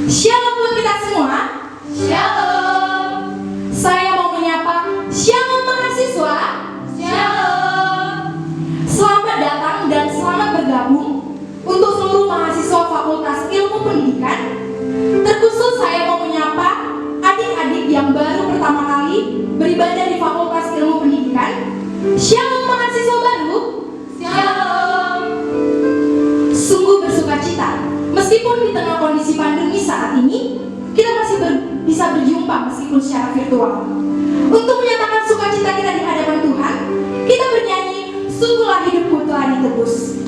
Shalom buat kita semua. Shalom. Saya mau menyapa Shalom mahasiswa. Shalom. Selamat datang dan selamat bergabung untuk seluruh mahasiswa Fakultas Ilmu Pendidikan. Terkhusus saya mau menyapa adik-adik yang baru pertama kali beribadah di Fakultas Ilmu Pendidikan. Shalom mahasiswa baru. Shalom. Sungguh bersukacita, meskipun di tengah kondisi pandemi saat ini, kita masih bisa berjumpa meskipun secara virtual. Untuk menyatakan sukacita kita di hadapan Tuhan, kita bernyanyi, sungguhlah hidupku telah ditebus.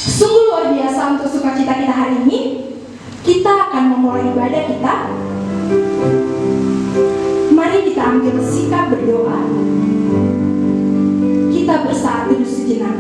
Sungguh luar biasa untuk sukacita kita hari ini. Kita akan memulai ibadah kita. Mari kita ambil sikap berdoa. Kita bersaat teduh sejenak.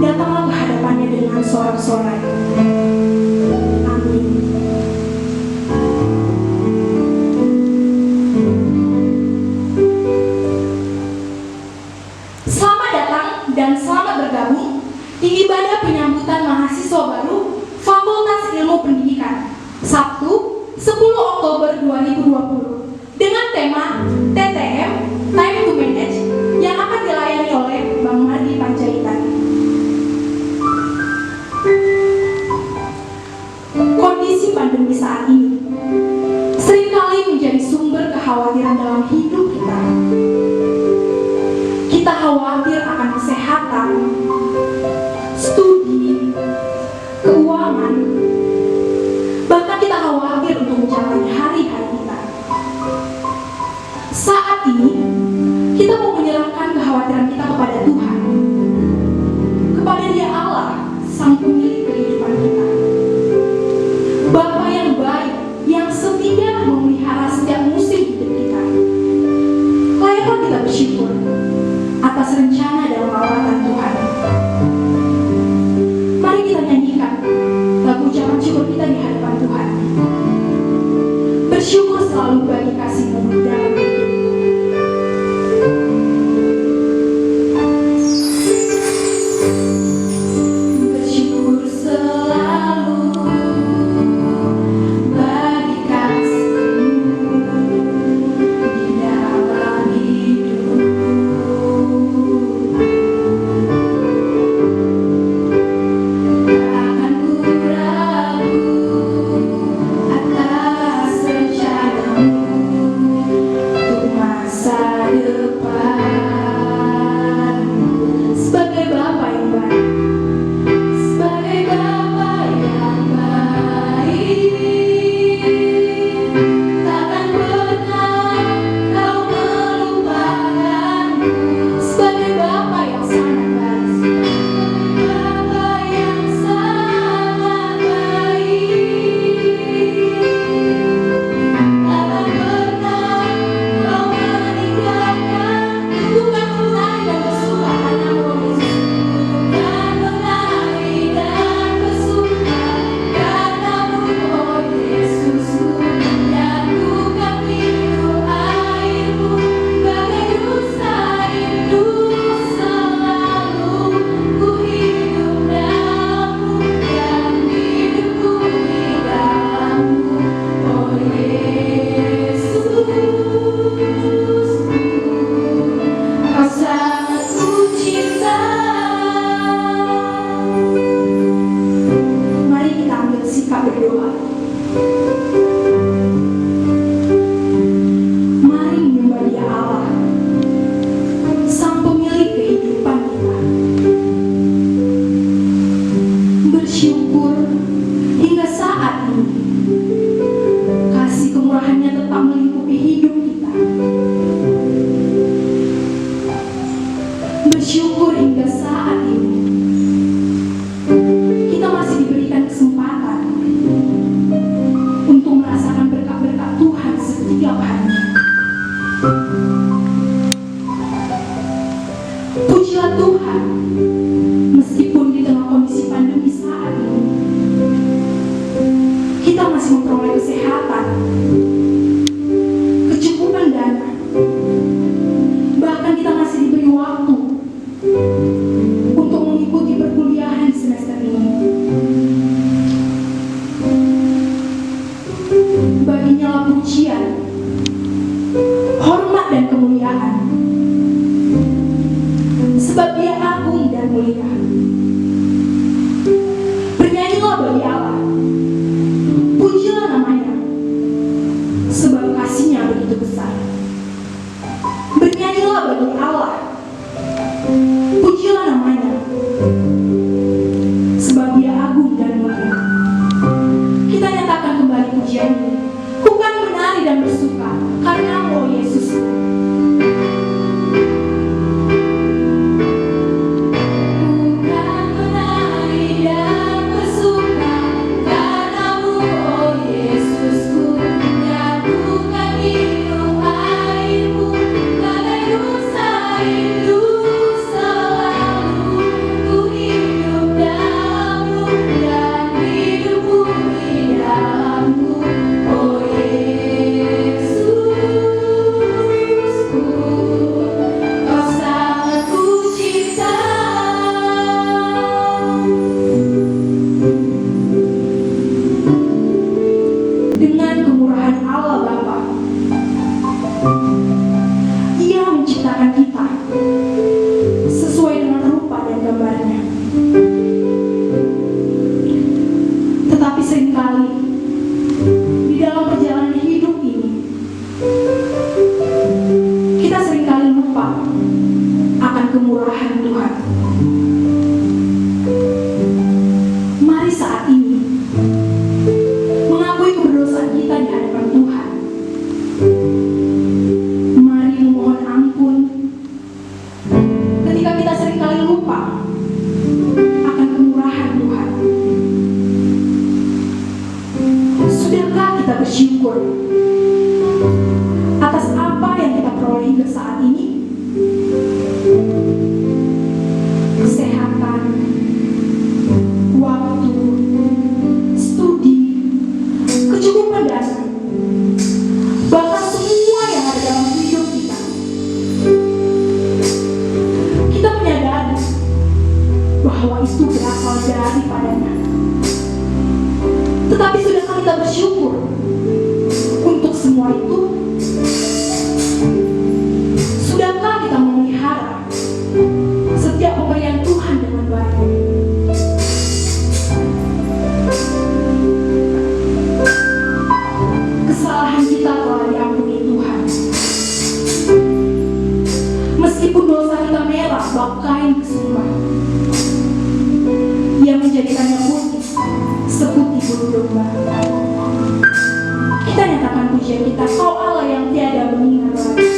Datanglah ke hadapannya dengan sorak-sorai. Amin. Selamat datang dan selamat bergabung di ibadah penyambutan mahasiswa baru Fakultas Ilmu Pendidikan Sabtu 10 Oktober 2020 dengan tema TTM Time to Manage yang akan dilayani oleh Bang Mardi Panjaitan. Kondisi pandemi saat ini seringkali menjadi sumber kekhawatiran dalam hidup kita. Kita khawatir akan kesehatan, studi, keuangan, bahkan kita khawatir untuk menjalani hari-hari kita. ucapan syukur kita di hadapan Tuhan. Bersyukur selalu bagi kasih-Mu dalam hidup. Bersyukur selalu bagi kasih-Mu di dalam hidup. Takkan ku ragu atas rencana-Mu untuk masa depan. Sebagai Bapa yang baik, sebagai Bapa yang baik, takkan pernah Kau melupakanku. Sebagai Bapa yang sangat baik, sebagai Bapa yang sangat baik, takkan pernah Kau meninggalkanku. Bukan menari dan bersuka karena oh Yesusku, dan bukan minum airmu, bagai dusta rindu selalu ku hidup dalam-Mu, dan hidupku di dalam-Mu. Oh Yesusku, Kau sangat ku cinta. Mari kita ambil sikap berdoa. Mari menyembah Dia Allah, Sang Pemilik kehidupan kita. Bersyukur hingga saat ini kasih kemurahan-Nya tetap melingkupi hidup kita. Bersyukur hingga saat ini kita masih diberikan kesempatan untuk merasakan berkat-berkat Tuhan setiap harinya. Pujilah Tuhan, meskipun di tengah kondisi pandemi saat ini kita masih memperoleh kesehatan, kecukupan dana, bahkan kita masih diberi waktu untuk mengikuti perkuliahan di semester ini. Baginya lah pujian, hormat dan kemuliaan, sebab Dia agung dan mulia. Bernyanyilah bagi Allah, pujilah namanya, sebab kasih-Nya begitu besar. Bernyanyilah bagi Allah, pujilah namanya, sebab Dia agung dan mulia. Kita nyatakan kembali pujian ini. Ku kan menari dan bersuka karena-Mu, oh Yesus. Ku kan menari dan bersuka karena-Mu, oh Yesusku, dan bukan minum airmu, bagai dusta rindu selalu ku hidup dalam-Mu, dan hidupku di dalam-Mu. Oh Yesusku, Kau sangat ku cinta. Dengan kemurahan Allah Bapa, Ia menciptakan kita sesuai dengan rupa dan gambarnya. Tetapi seringkali di dalam perjalanan hidup ini kita seringkali lupa akan kemurahan Tuhan. Mari saat ini mengakui kedosaan kita di hadapan Tuhan. Mari memohon ampun ketika kita seringkali lupa akan kemurahan Tuhan. Sudahkah kita bersyukur atas apa yang kita peroleh hingga saat ini? Kesehatan, waktu, studi, bersyukur untuk semua itu? Sudahkah kita memelihara setiap pemberian Tuhan dengan baik? Kesalahan kita telah diampuni Tuhan. Meskipun dosa kita merah bak kain kesumbar, Ia menjadikannya putih seputih bulu domba. Kita nyatakan pujian kita, Kau Allah yang tiada mengingat lagi.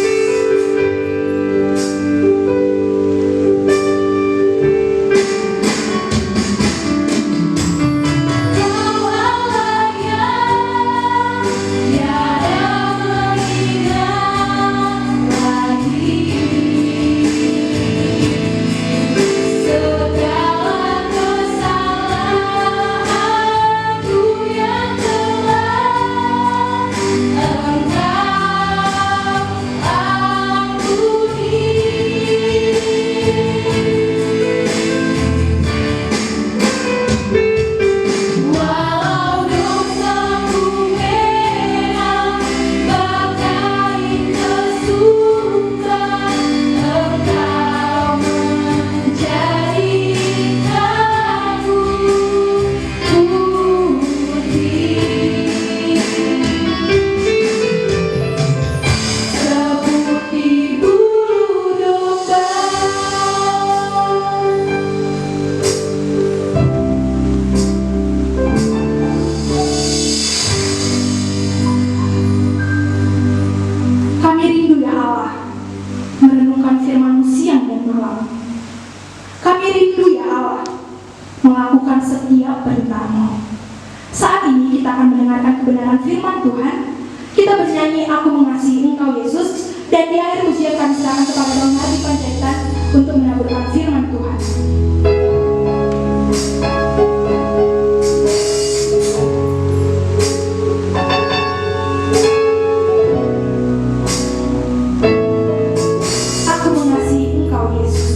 Melakukan setiap perintah-Mu. Saat ini kita akan mendengarkan kebenaran firman Tuhan. Kita bernyanyi Aku Mengasihi Engkau Yesus, dan di akhir pujian kami serahkan kepada Bang Hadi Panjaitan untuk menaburkan firman Tuhan. Aku mengasihi Engkau Yesus.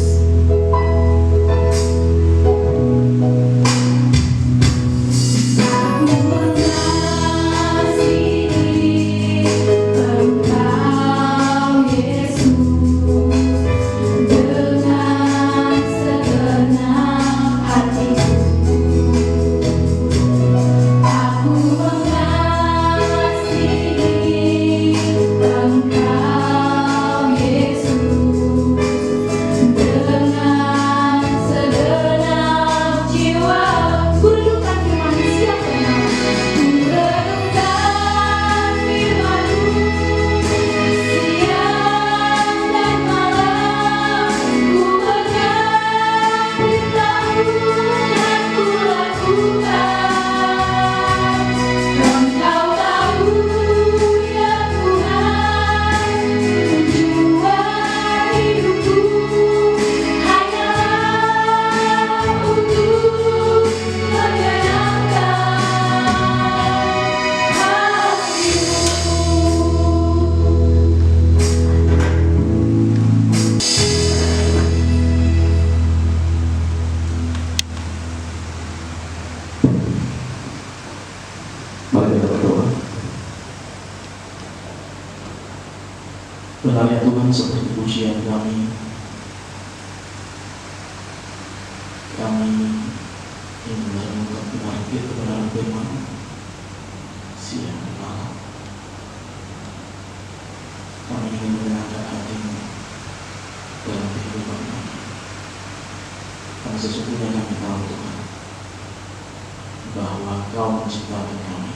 Mari kita berdoa. Benar ya Tuhan, seperti pujian kami ingin merenungkan kebenaran firman siang dan malam. Kami ingin menyenangkan hati-Mu dalam kehidupan kami. Karena sesungguhnya kami tahu Tuhan bahwa Kau menciptakan kami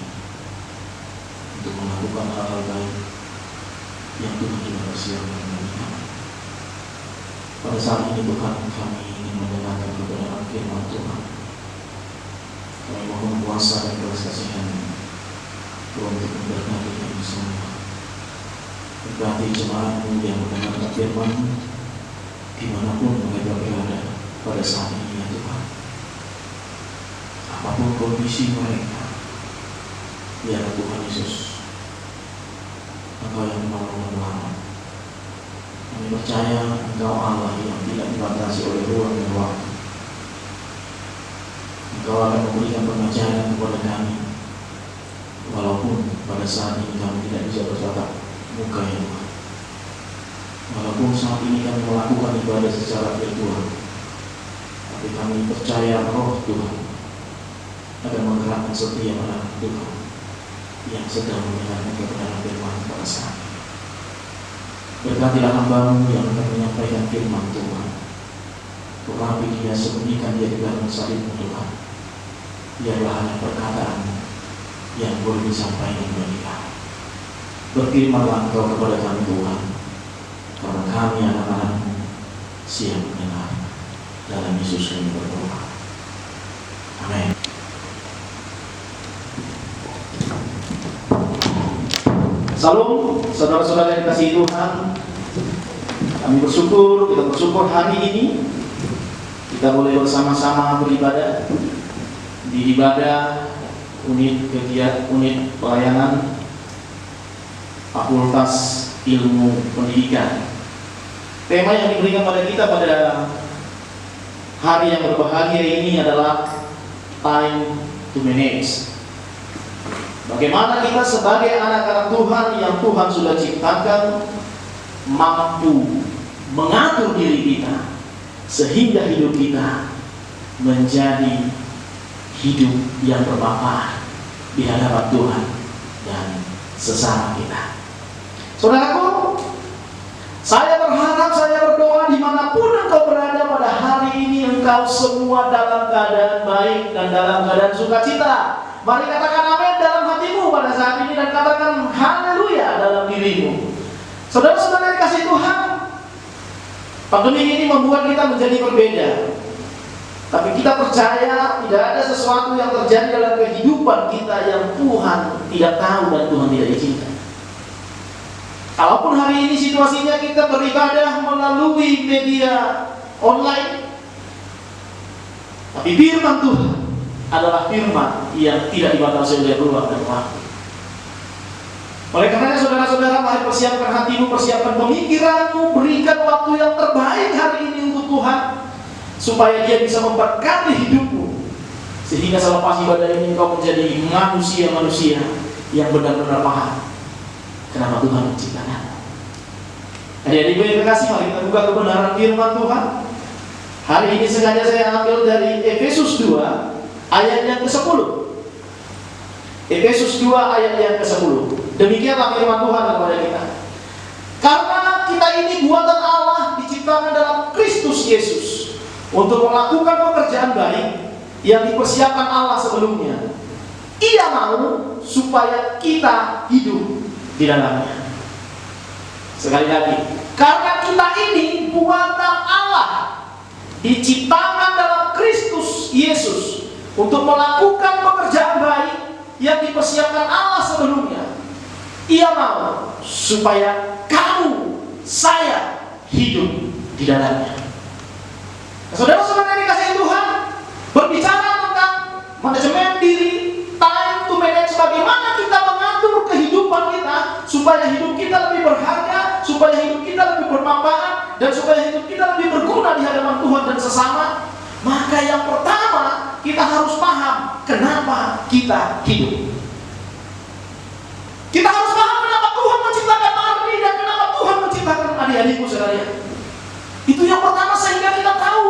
untuk melakukan hal-hal baik yang Tuhan sudah persiapkan bagi kami. Pada saat ini Tuhan, kami ingin mendengarkan kebenaran firman Tuhan. Kami mohon kuasa dan belas kasihan-Mu untuk memberkati kami semua. Berkati jemaat-Mu yang mendengarkan firman-Mu dimanapun mereka berada pada saat ini ya Tuhan. Apapun kondisi mereka, biarlah Tuhan Yesus Engkau yang menolong menyelamat. Kami percaya Engkau Allah yang tidak dibatasi oleh ruang dan waktu. Engkau akan memberikan pengajaran kepada kami, walau saat ini kami tidak bisa bertatap muka ya Tuhan. Walaupun saat ini kami melakukan ibadah secara virtual, tapi kami percaya Roh Tuhan akan menggerakkan setiap anak Tuhan yang sedang mendengarkan kebenaran firman pada saat ini. Berkatilah hamba-Mu yang akan menyampaikan firman Tuhan. Tetapi dia sembunyikan dia di dalam salib-Mu Tuhan. Biarlah hanya perkataan yang boleh disampaikan bagi kami. Berfirmanlah Engkau kepada kami Tuhan, karena kami anak-anak-Mu siap mendengar. Dalam Yesus kami berdoa. Amin. Salam, saudara-saudara yang dikasihi Tuhan. Kami bersyukur, kita bersyukur hari ini kita boleh bersama-sama beribadah di ibadah unit pelayanan Fakultas Ilmu Pendidikan. Tema yang diberikan pada kita pada hari yang berbahagia ini adalah time to manage. Bagaimana kita sebagai anak-anak Tuhan yang Tuhan sudah ciptakan mampu mengatur diri kita sehingga hidup kita menjadi hidup yang bermanfaat di hadapan Tuhan dan sesama kita. Saudaraku, saya berharap, saya berdoa dimanapun engkau berada pada hari ini, engkau semua dalam keadaan baik dan dalam keadaan sukacita. Mari katakan amin dalam hatimu pada saat ini dan katakan haleluya dalam dirimu. Saudara-saudara yang dikasihi Tuhan, pandemi ini membuat kita menjadi berbeda. Tapi kita percaya tidak ada sesuatu yang terjadi dalam kehidupan kita yang Tuhan tidak tahu dan Tuhan tidak izinkan. Kalaupun hari ini situasinya kita beribadah melalui media online, tapi firman Tuhan adalah firman yang tidak dibatasi oleh ruang dan waktu. Oleh karenanya saudara-saudara, mari persiapkan hatimu, persiapkan pemikiranmu, berikan waktu yang terbaik hari ini untuk Tuhan, supaya Dia bisa memberkati hidupmu, sehingga selepas ibadah ini engkau menjadi manusia-manusia yang benar-benar paham kenapa Tuhan menciptakan. Adik-adik yang terkasih, mari kita buka kebenaran firman Tuhan. Hari ini sengaja saya ambil dari Efesus 2 ayat yang ke-10. Efesus 2 ayat yang ke-10. Demikianlah firman Tuhan kepada kita. Karena kita ini buatan Allah, diciptakan dalam Kristus Yesus untuk melakukan pekerjaan baik yang dipersiapkan Allah sebelumnya. Ia mau supaya kita hidup di dalamnya. Sekali lagi, karena kita ini buatan Allah, diciptakan dalam Kristus Yesus untuk melakukan pekerjaan baik yang dipersiapkan Allah sebelumnya. Ia mau supaya kamu, saya hidup di dalamnya. Saudara-saudara yang dikasihi Tuhan, berbicara tentang manajemen diri, time to manage, bagaimana kita mengatur kehidupan kita supaya hidup kita lebih berharga, supaya hidup kita lebih bermanfaat, dan supaya hidup kita lebih berguna di hadapan Tuhan dan sesama. Maka yang pertama, kita harus paham kenapa kita hidup. Kita harus paham kenapa Tuhan menciptakan Ardi dan kenapa Tuhan menciptakan adik-adikku sekalian. Itu yang pertama, sehingga kita tahu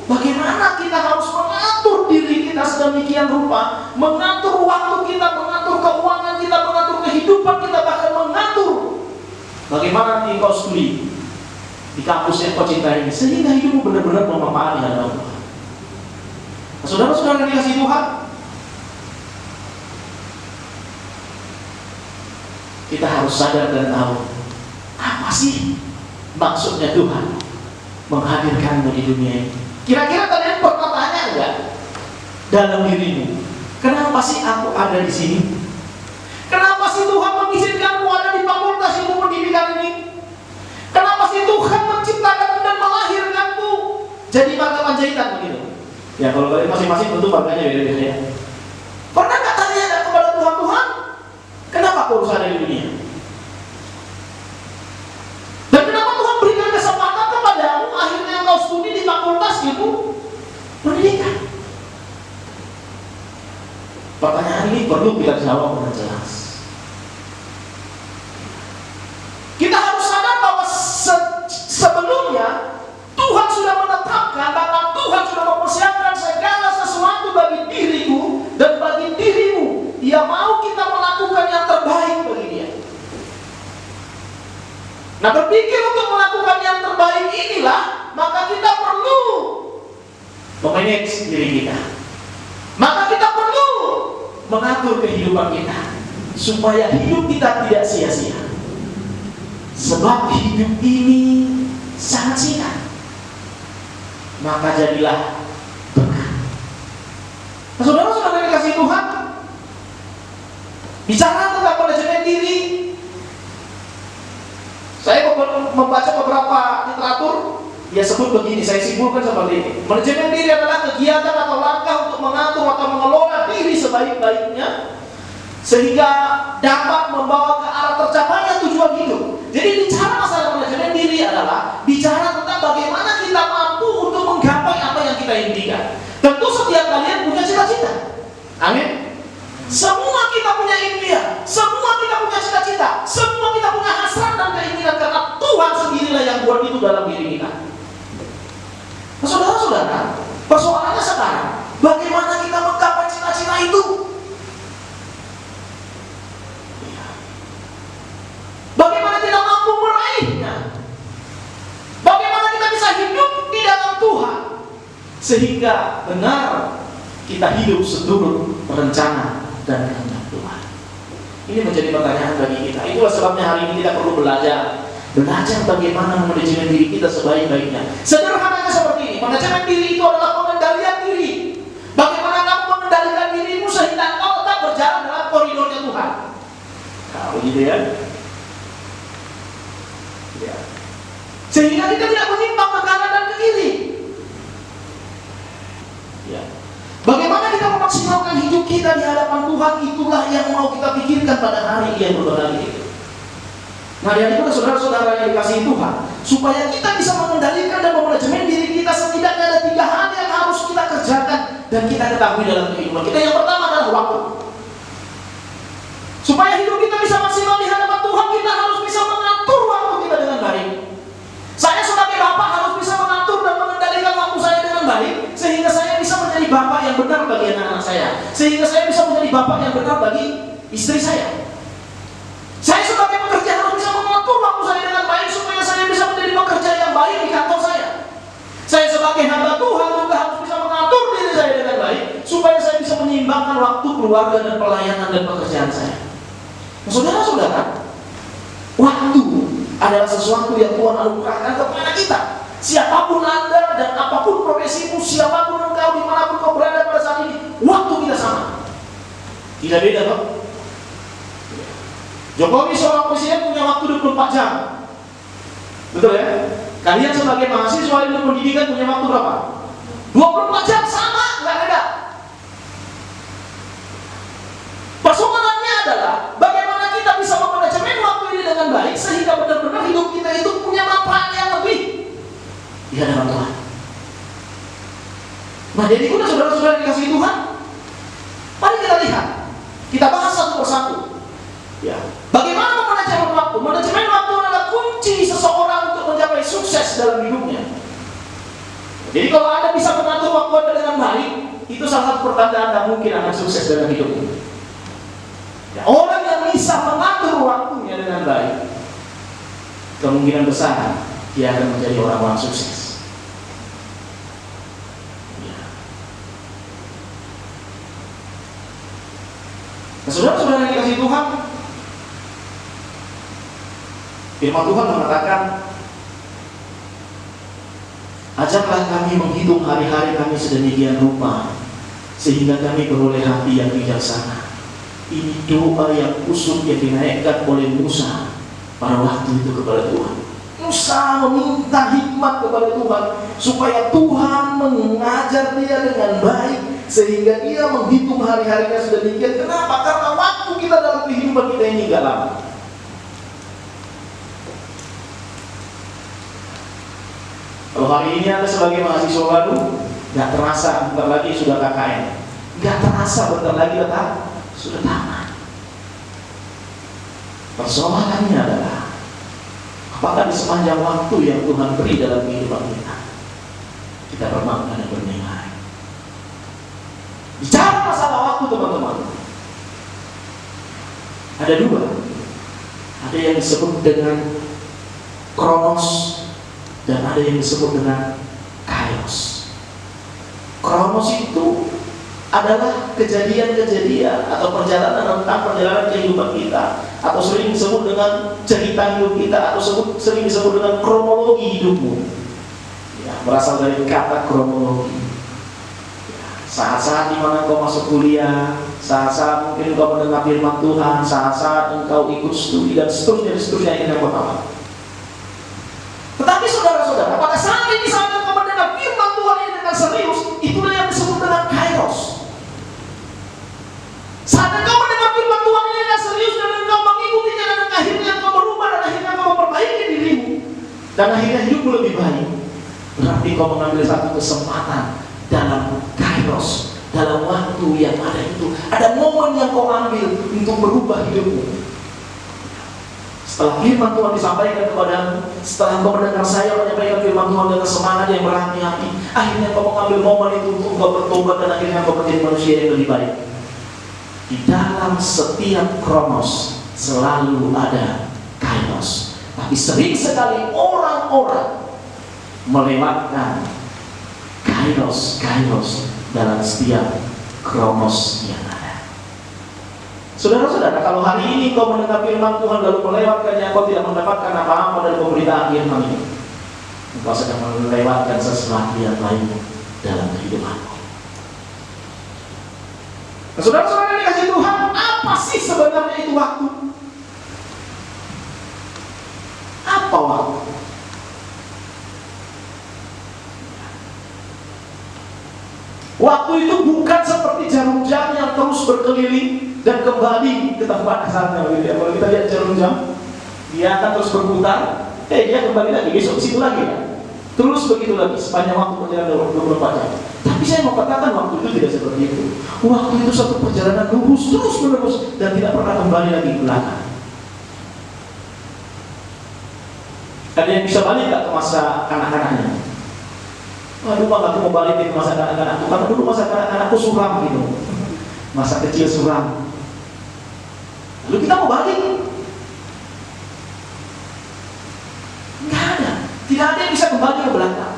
bagaimana kita harus mengatur diri kita sedemikian rupa, mengatur waktu kita, mengatur keuangan kita, mengatur kehidupan kita, bahkan mengatur bagaimana nanti kau studi di kampus yang kau cintai ini, sehingga hidupmu benar-benar bermanfaat di hadapan Tuhan. Nah, saudara-saudara yang dikasihi Tuhan, kita harus sadar dan tahu apa sih maksudnya Tuhan menghadirkanmu di dunia ini. Kira-kira kalian pernah tanya enggak dalam dirimu, kenapa sih aku ada di sini? Kenapa sih Tuhan mengizinkanmu ada di Fakultas Ilmu Pendidikan ini? Kenapa sih Tuhan menciptakanmu dan melahirkanmu jadi marga Panjaitan begitu? Ya kalau kalian masing-masing tentu marganya beda-beda ya. Pernah nggak tanya kepada Tuhan, Tuhan, kenapa aku harus ada di dunia? Dan kenapa Tuhan berikan kesempatan kepadamu akhirnya engkau studi di Fakultas Ilmu Pendidikan? Pertanyaan ini perlu kita jawab dengan jelas. Dia mau kita melakukan yang terbaik bagi dia. Nah, berpikir untuk melakukan yang terbaik inilah, maka kita perlu memanage diri kita. Maka kita perlu mengatur kehidupan kita supaya hidup kita tidak sia-sia. Sebab hidup ini sangat singkat. Maka jadilah berkah. Nah, saudara-saudara yang dikasihi Tuhan, bicara tentang manajemen diri, saya membaca beberapa literatur, dia sebut begini, saya simpulkan seperti ini. Manajemen diri adalah kegiatan atau langkah untuk mengatur atau mengelola diri sebaik-baiknya sehingga dapat membawa ke arah tercapainya tujuan hidup. Jadi bicara masalah manajemen diri adalah bicara tentang bagaimana kita mampu untuk menggapai apa yang kita impikan. Tentu setiap kalian punya cita-cita. Amin. Semua kita punya impian, semua kita punya cita-cita, semua kita punya hasrat dan keinginan karena Tuhan sendirilah yang buat itu dalam diri kita. Nah, saudara-saudara, persoalannya sekarang, bagaimana kita menggapai cita-cita itu? Bagaimana kita mampu meraihnya? Bagaimana kita bisa hidup di dalam Tuhan sehingga benar kita hidup seturut rencana dan kehendak Tuhan. Ini menjadi pertanyaan bagi kita. Itulah sebabnya hari ini kita perlu belajar bagaimana manajemen diri kita sebaik-baiknya. Sederhananya seperti ini, manajemen diri itu adalah pengendalian diri. Bagaimana kamu mengendalikan dirimu sehingga kau tetap berjalan dalam koridornya Tuhan. Nah, begitu ya. Ya. Sehingga kita tidak menyimpang ke kanan dan ke kiri. Ya. Bagaimana kita memaksimalkan hidup kita di hadapan Tuhan, itulah yang mau kita pikirkan pada hari yang berbahagia itu. Nah, dari itu saudara-saudara yang dikasihi Tuhan, supaya kita bisa mengendalikan dan memanajemen diri kita, setidaknya ada 3 hal yang harus kita kerjakan dan kita ketahui dalam kehidupan kita. Yang pertama adalah waktu. Supaya hidup kita bisa maksimal di hadapan Tuhan, kita harus bisa mengatur waktu kita dengan baik. Saya sebagai bapak harus bisa mengatur dan mengendalikan waktu saya dengan baik, sehingga saya bisa menjadi bapak yang benar bagi anak-anak saya, sehingga saya bisa menjadi bapak yang benar bagi istri saya. Saya sebagai pekerja harus bisa mengatur waktu saya dengan baik, supaya saya bisa menjadi pekerja yang baik di kantor saya. Saya sebagai hamba Tuhan juga harus bisa mengatur diri saya dengan baik, supaya saya bisa menyeimbangkan waktu keluarga dan pelayanan dan pekerjaan saya. Nah, saudara-saudara, waktu adalah sesuatu yang Tuhan anugerahkan kepada kita. Siapapun Anda dan apapun profesimu, siapapun engkau, dimanapun kau berada pada saat ini, waktu kita sama. Tidak beda, Pak. Jokowi seorang presiden punya waktu 24 jam. Betul ya? Kalian sebagai mahasiswa ilmu pendidikan punya waktu berapa? 24 jam, sama, nggak beda. Persoalannya adalah bagaimana kita bisa memanajemen waktu ini dengan baik sehingga benar-benar hidup kita itu punya manfaat yang lebih di hadapan Tuhan. Nah, jadi udah saudara-saudara dikasihi Tuhan, mari kita lihat, kita bahas satu persatu. Ya, bagaimana memanajemen waktu? Manajemen waktu adalah kunci seseorang untuk mencapai sukses dalam hidupnya. Jadi kalau Anda bisa mengatur waktu Anda dengan baik, itu salah satu pertanda Anda mungkin akan sukses dalam hidupnya. Ya, orang yang bisa mengatur waktunya dengan baik, kemungkinan besar dia akan menjadi orang-orang sukses. Ya. Nah, saudara-saudara yang dikasihi Tuhan, firman Tuhan mengatakan, ajaklah kami menghitung hari-hari kami sedemikian rupa, sehingga kami beroleh hati yang bijaksana. Ini doa yang kusuk yang dinaikkan oleh Musa pada waktu itu kepada Tuhan. Musa meminta hikmat kepada Tuhan supaya Tuhan mengajar dia dengan baik sehingga dia menghitung hari-harinya sedemikian. Kenapa? Karena waktu kita dalam kehidupan kita ini gak lama. Kalau hari ini Anda sebagai mahasiswa baru, gak terasa bentar lagi sudah KKN, gak terasa bentar lagi sudah tamat. Persoalannya adalah, apakah di sepanjang waktu yang Tuhan beri dalam kehidupan kita bermakna dan bernilai? Bicara masalah waktu, teman-teman, Ada dua. Ada yang disebut dengan kronos dan ada yang disebut dengan kairos. Kronos itu adalah kejadian-kejadian atau perjalanan tentang perjalanan kehidupan kita, atau sering disebut dengan cerita hidup kita, atau sering disebut dengan kronologi hidupmu. Ya, berasal dari kata kronologi. Saat-saat dimana engkau masuk kuliah, saat-saat mungkin engkau mendengar firman Tuhan, saat-saat engkau ikut studi dan seterusnya ini yang pertama. Tetapi saudara-saudara, pada saat ini saat engkau mendengar firman Tuhan ini dengan serius, itulah yang disebut dengan kairos. Saat engkau mendengar firman Tuhan ini dengan serius dan engkau mengikutinya, dan akhirnya engkau berubah, dan akhirnya engkau memperbaiki dirimu, dan akhirnya hidupmu lebih baik, berarti engkau mengambil satu kesempatan dalam kairos, dalam waktu yang ada itu. Ada momen yang kau ambil untuk merubah hidupmu. Setelah firman Tuhan disampaikan kepadamu, setelah kau mendengar saya menyampaikan firman Tuhan dengan semangat yang berhati-hati, akhirnya kau mengambil momen itu untuk kau bertobat, dan akhirnya kau menjadi manusia yang lebih baik. Di dalam setiap kronos selalu ada kairos. Tapi sering sekali orang-orang melewatkan kairos dalam setiap kronos yang ada. Saudara-saudara, kalau hari ini kau mendengar firman Tuhan lalu melewatkannya, kau tidak mendapatkan apa-apa dari pemberitaan firman ini, engkau sedang melewatkan sesuatu yang lain dalam kehidupanmu. Nah, saudara-saudara yang dikasihi Tuhan, apa sih sebenarnya itu waktu? Apa waktu? Waktu itu bukan seperti jarum jam yang terus berkeliling dan kembali ke tempat asalnya. Kalau kita lihat jarum jam, dia akan terus berputar, dia kembali lagi, besok ke situ lagi, terus begitu lagi sepanjang waktu perjalanan 24 jam. Tapi saya mau katakan waktu itu tidak seperti itu. Waktu itu satu perjalanan lurus terus menerus dan tidak pernah kembali lagi ke belakang. Ada yang bisa balik gak ke masa kanak-kanaknya? Aduh, aku mau balik ke masa kanak-kanakku, karena dulu masa kanak-kanakku suram gitu, masa kecil suram. Lalu kita mau balik? Nggak ada, tidak ada yang bisa kembali ke belakang.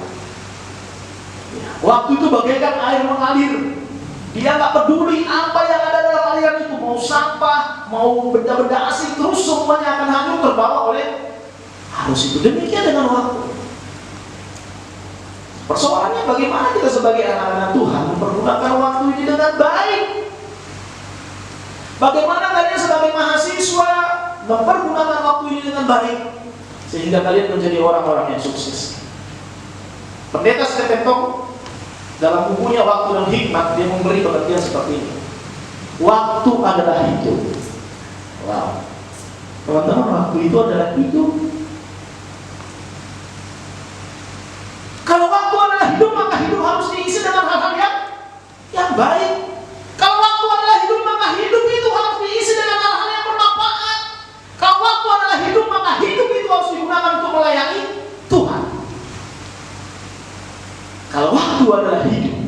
Waktu itu bagaikan air mengalir. Dia nggak peduli apa yang ada dalam aliran itu, mau sampah, mau benda-benda asing, terus semuanya akan hanyut terbawa oleh arus itu. Demikian dengan waktu. Persoalannya bagaimana kita sebagai anak-anak Tuhan mempergunakan waktu ini dengan baik. Bagaimana kalian sebagai mahasiswa mempergunakan waktu ini dengan baik sehingga kalian menjadi orang-orang yang sukses. Pendeta Stephenson dalam bukunya Waktu dan Hikmat, dia memberi pengertian seperti ini. Waktu adalah hidup. Wow. Teman-teman, waktu itu adalah hidup. Kalau waktu adalah hidup, maka hidup harus diisi dengan hal-hal yang baik. Kalau waktu adalah hidup, maka hidup itu harus diisi dengan hal-hal yang bermanfaat. Kalau waktu adalah hidup, maka hidup itu harus digunakan untuk melayani Tuhan. Kalau waktu adalah hidup,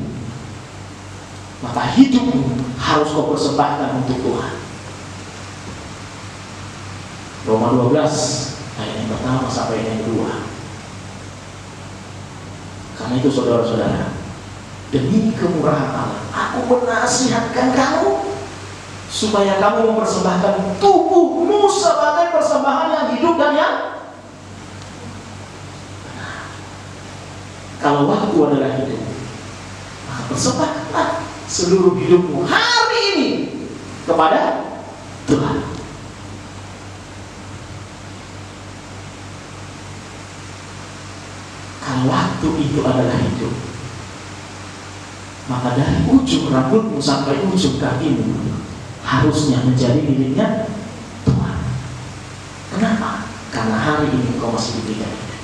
maka hidupmu harus kau persembahkan untuk Tuhan. Roma 12 ayat yang pertama sampai yang kedua. Karena itu saudara-saudara, demi kemurahan Allah, aku menasihatkan kamu supaya kamu mempersembahkan tubuhmu sebagai persembahan yang hidup dan yang benar. Kalau waktu adalah hidup, maka persembahkanlah seluruh hidupmu hari ini kepada Tuhan. Kalau waktu itu adalah hidup, maka dari ujung rambutmu sampai ujung kakimu harusnya menjadi miliknya Tuhan. Kenapa? Karena hari ini kau masih diberikan hidup.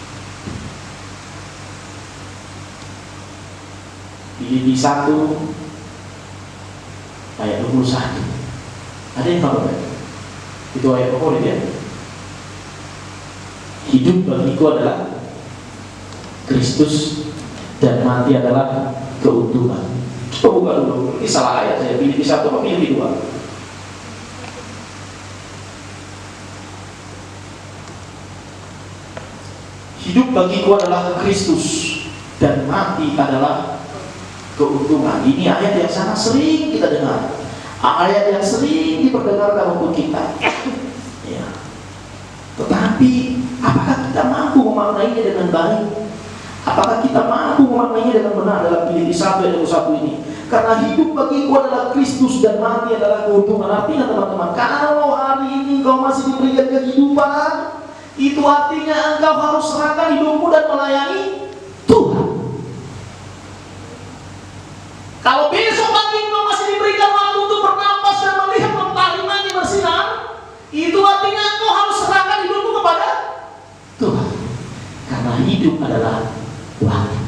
Filipi 1 ayat 21. Ada yang tahu kan? Itu ayat favorit ya. Hidup bagiku adalah Kristus dan mati adalah keuntungan. Coba buka dulu. Ini salah ayat saya. Filipi 1 atau Filipi 2? Hidup bagiku adalah Kristus dan mati adalah keuntungan. Ini ayat yang sangat sering kita dengar, ayat yang sering diperdengarkan untuk kita. Ya. Tetapi apakah kita mampu memaknainya dengan baik? Apakah kita mampu memaknainya dengan benar dalam Filipi 1 ayat 21 ini? Karena hidup bagiku adalah Kristus dan mati adalah keuntungan. Artinya teman-teman, kalau hari ini kau masih diberikan kehidupan, itu artinya engkau harus serahkan hidupmu dan melayani Tuhan. Kalau besok pagi engkau masih diberikan waktu untuk bernapas dan melihat mentari lagi bersinar, itu artinya engkau harus serahkan hidupmu kepada Tuhan. Karena hidup adalah waktu.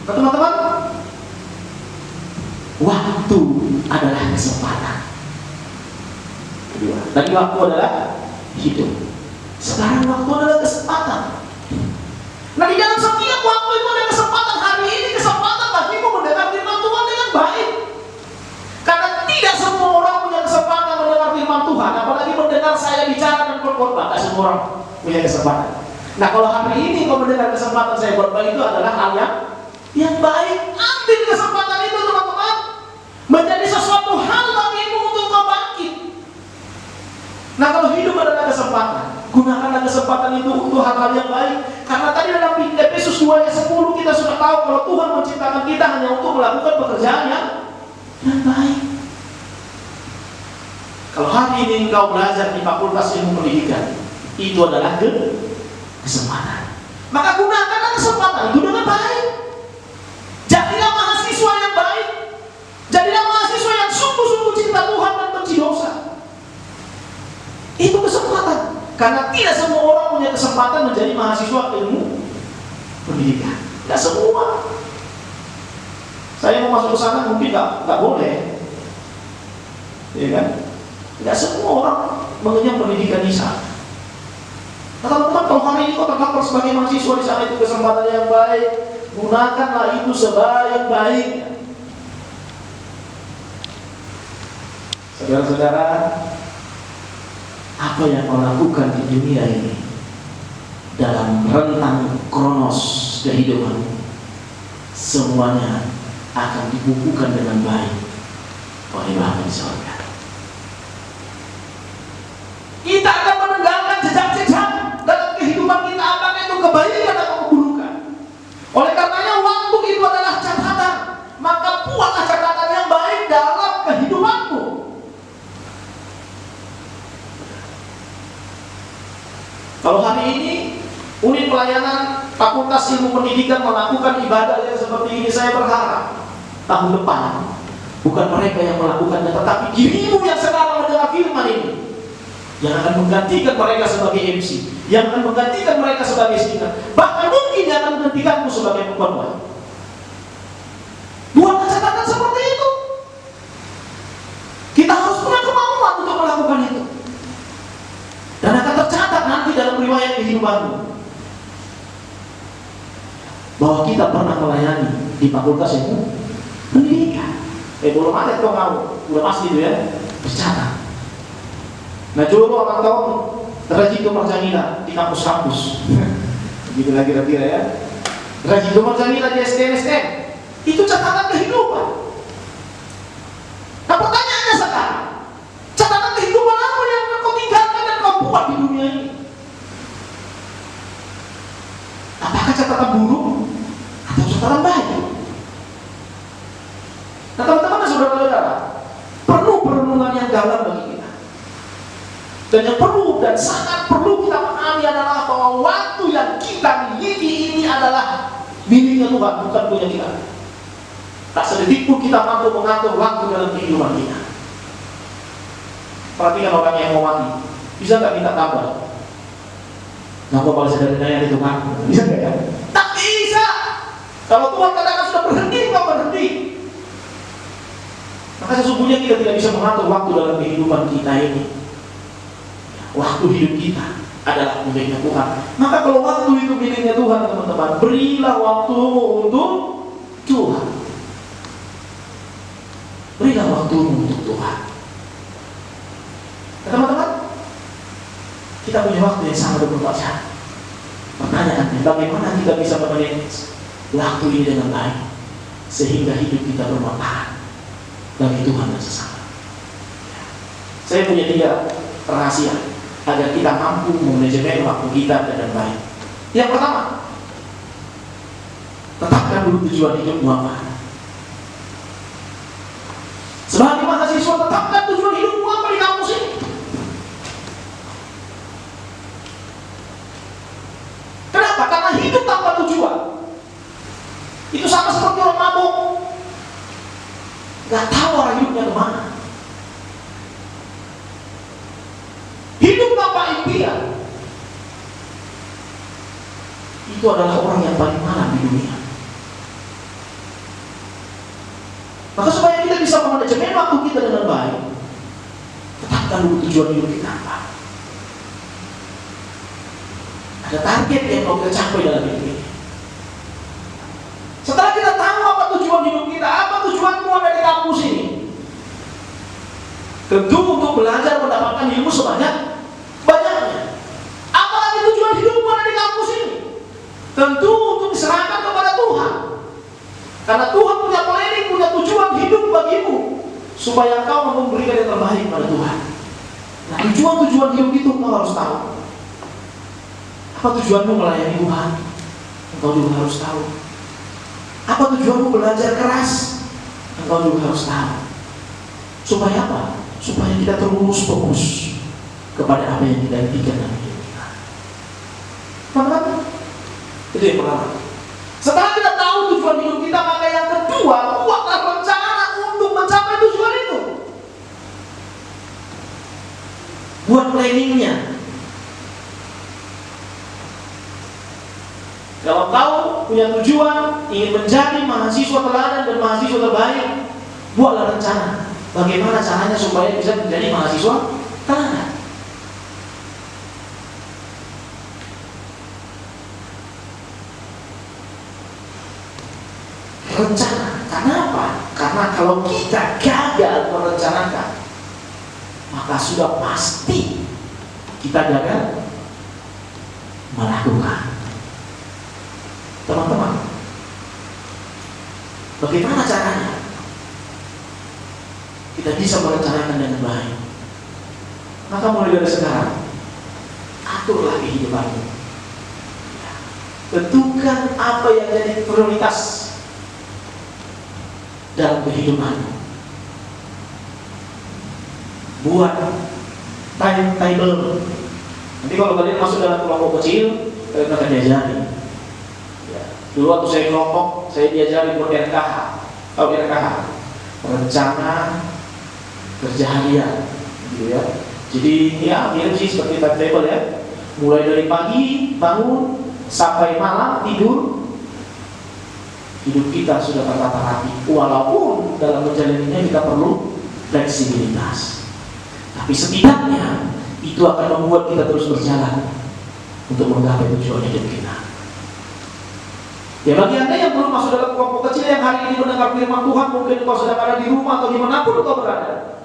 Nah, teman-teman, waktu adalah kesempatan. Kedua, tadi waktu adalah hidup. Sekarang waktu adalah kesempatan. Nah, di dalam setiap waktu itu ada kesempatan. Hari ini kesempatan bagimu mendengar firman Tuhan dengan baik. Karena tidak semua orang punya kesempatan mendengar firman Tuhan, apalagi mendengar saya bicara dan berkhotbah. Tidak semua orang punya kesempatan. Nah, kalau hari ini kau mendengar kesempatan saya khotbah, itu adalah hal yang baik. Ambil kesempatan itu, teman-teman, menjadi sesuatu hal bagimu untuk kau bangkit. Nah, kalau hidup adalah kesempatan, gunakanlah kesempatan itu untuk hal-hal yang baik. Karena tadi dalam Efesus 2 ayat 10 kita sudah tahu kalau Tuhan menciptakan kita hanya untuk melakukan pekerjaan yang baik. Kalau hari ini engkau belajar di Fakultas Ilmu Pendidikan, itu adalah kesempatan. Maka gunakanlah kesempatan itu dengan baik. Jadilah mahasiswa yang baik. Jadilah mahasiswa yang sungguh-sungguh cinta Tuhan dan benci dosa. Itu kesempatan. Karena tidak semua orang punya kesempatan menjadi mahasiswa ilmu pendidikan. Tidak semua. Saya mau masuk ke sana mungkin nggak boleh, ya kan? Tidak semua orang mengenyam pendidikan di sana. Nah, teman-teman, kalau hari ini kau terdapat sebagai mahasiswa di sana, itu kesempatan yang baik. Gunakanlah itu sebaik-baiknya. Saudara-saudara, apa yang kau lakukan di dunia ini dalam rentang kronos kehidupan, semuanya akan dibukukan dengan baik oleh Bapa di surga. Kita akan meninggalkan jejak-jejak dalam kehidupan kita, apakah itu kebaikan atau keburukan. Oleh karenanya waktu itu adalah catatan. Maka buatlah catatan yang baik dalam kehidupanmu. Kalau hari ini unit pelayanan Fakultas Ilmu Pendidikan melakukan ibadah yang seperti ini, saya berharap tahun depan bukan mereka yang melakukannya, tetapi dirimu yang sekarang mendengar firman ini yang akan menggantikan mereka sebagai MC, yang akan menggantikan mereka sebagai speaker, bahkan mungkin yang akan menggantikanmu sebagai pembawa. Buatlah catatan seperti itu. Kita harus punya kemauan untuk melakukan itu, dan akan tercatat nanti dalam riwayat kehidupanmu bahwa kita pernah melayani di Fakultas Ilmu Pendidikan. Belum ada kau mau, udah pasti itu ya, tercatat. Nah, juru orang tahun Rajito Marjanila di kampus-kampus. Begitu lagi kira-kira ya. Rajito Marjanila di SDN. Itu catatan kehidupan. Nah, pertanyaannya sekarang, catatan kehidupan apa yang kau tinggalkan dan kau buat di dunia ini? Apakah catatan buruk atau catatan baik? Nah, teman-teman dan saudara-saudara, perlu perenungan yang dalam bagi kita. Dan yang perlu dan sangat perlu kita pahami adalah bahwa waktu yang kita miliki ini adalah miliknya Tuhan, bukan punya kita. Tak sedetik pun kita mampu mengatur waktu dalam kehidupan kita. Perhatikan orang yang mau mati, bisa nggak minta tambah? Nggak apa kalau saya dari itu kan? Bisa nggak ya? Tak bisa. Kalau Tuhan katakan sudah berhenti, nggak berhenti. Maka sesungguhnya kita tidak bisa mengatur waktu dalam kehidupan kita ini. Waktu hidup kita adalah miliknya Tuhan. Maka kalau waktu itu miliknya Tuhan, teman-teman, berilah waktumu untuk Tuhan. Berilah waktumu untuk Tuhan. Nah, teman-teman, kita punya waktu yang sangat bermanfaat. Pertanyaannya, bagaimana kita bisa memanage waktu ini dengan baik sehingga hidup kita bermanfaat bagi Tuhan dan sesama? Saya punya 3 rahasia agar kita mampu memanajemen waktu kita dengan baik. Yang pertama, tetapkan dulu tujuan hidupmu apa. Sebagai mahasiswa, tetapkan tujuan hidupmu apa di kampus ini. Kenapa? Karena hidup tanpa tujuan itu sama seperti orang mabuk, gak tahu arah hidupnya kemana. Hidup tanpa impian itu adalah orang yang paling malang di dunia. Maka supaya kita bisa memanajemen waktu kita dengan baik, tetapkan dulu tujuan hidup kita apa. Ada target yang mau kita capai dalam hidup ini. Setelah kita tahu apa tujuan hidup kita, apa tujuanmu ada di kampus ini, tentu untuk belajar mendapatkan ilmu sebanyak-banyaknya. Apalagi tujuan hidupmu ada di kampus ini, tentu untuk diserahkan kepada Tuhan. Karena Tuhan punya planning, punya tujuan hidup bagimu, supaya kau memberikan yang terbaik pada Tuhan. Nah, tujuan-tujuan hidup itu kau harus tahu. Apa tujuanmu melayani Tuhan? Engkau juga harus tahu. Apa tujuanmu belajar keras? Engkau juga harus tahu. Supaya apa? Supaya kita terus fokus kepada apa yang kita impikan dalam hidup kita. Teman-teman, itu yang pertama. Setelah kita tahu tujuan hidup kita, maka yang kedua, buatlah rencana untuk mencapai tujuan itu. Buat planningnya. Kalau kau punya tujuan ingin menjadi mahasiswa teladan dan mahasiswa terbaik, buatlah rencana bagaimana caranya supaya bisa menjadi mahasiswa teladan. Rencana. Kenapa? Karena kalau kita gagal merencanakan, maka sudah pasti kita gagal melakukan. Teman-teman, bagaimana caranya kita bisa merencanakan dengan baik? Maka mulai dari sekarang, aturlah kehidupanmu. Tentukan apa yang jadi prioritas dalam kehidupanmu. Buat timetable. Nanti kalau kalian masuk dalam kelompok kecil, kalian akan diajari. Dulu waktu saya kelompok, saya diajari buat RKH. Tahu RKH? Rencana kerja harian, gitu ya. Jadi ya mirip sih seperti timetable ya. Mulai dari pagi bangun sampai malam tidur. Hidup kita sudah tertata rapi. Walaupun dalam menjalaninya kita perlu fleksibilitas, tapi setidaknya itu akan membuat kita terus berjalan untuk menggapai tujuan hidup kita. Ya, bagi Anda yang belum masuk dalam kelompok kecil yang hari ini mendengar firman Tuhan, mungkin kau sedang ada di rumah atau dimanapun kau berada,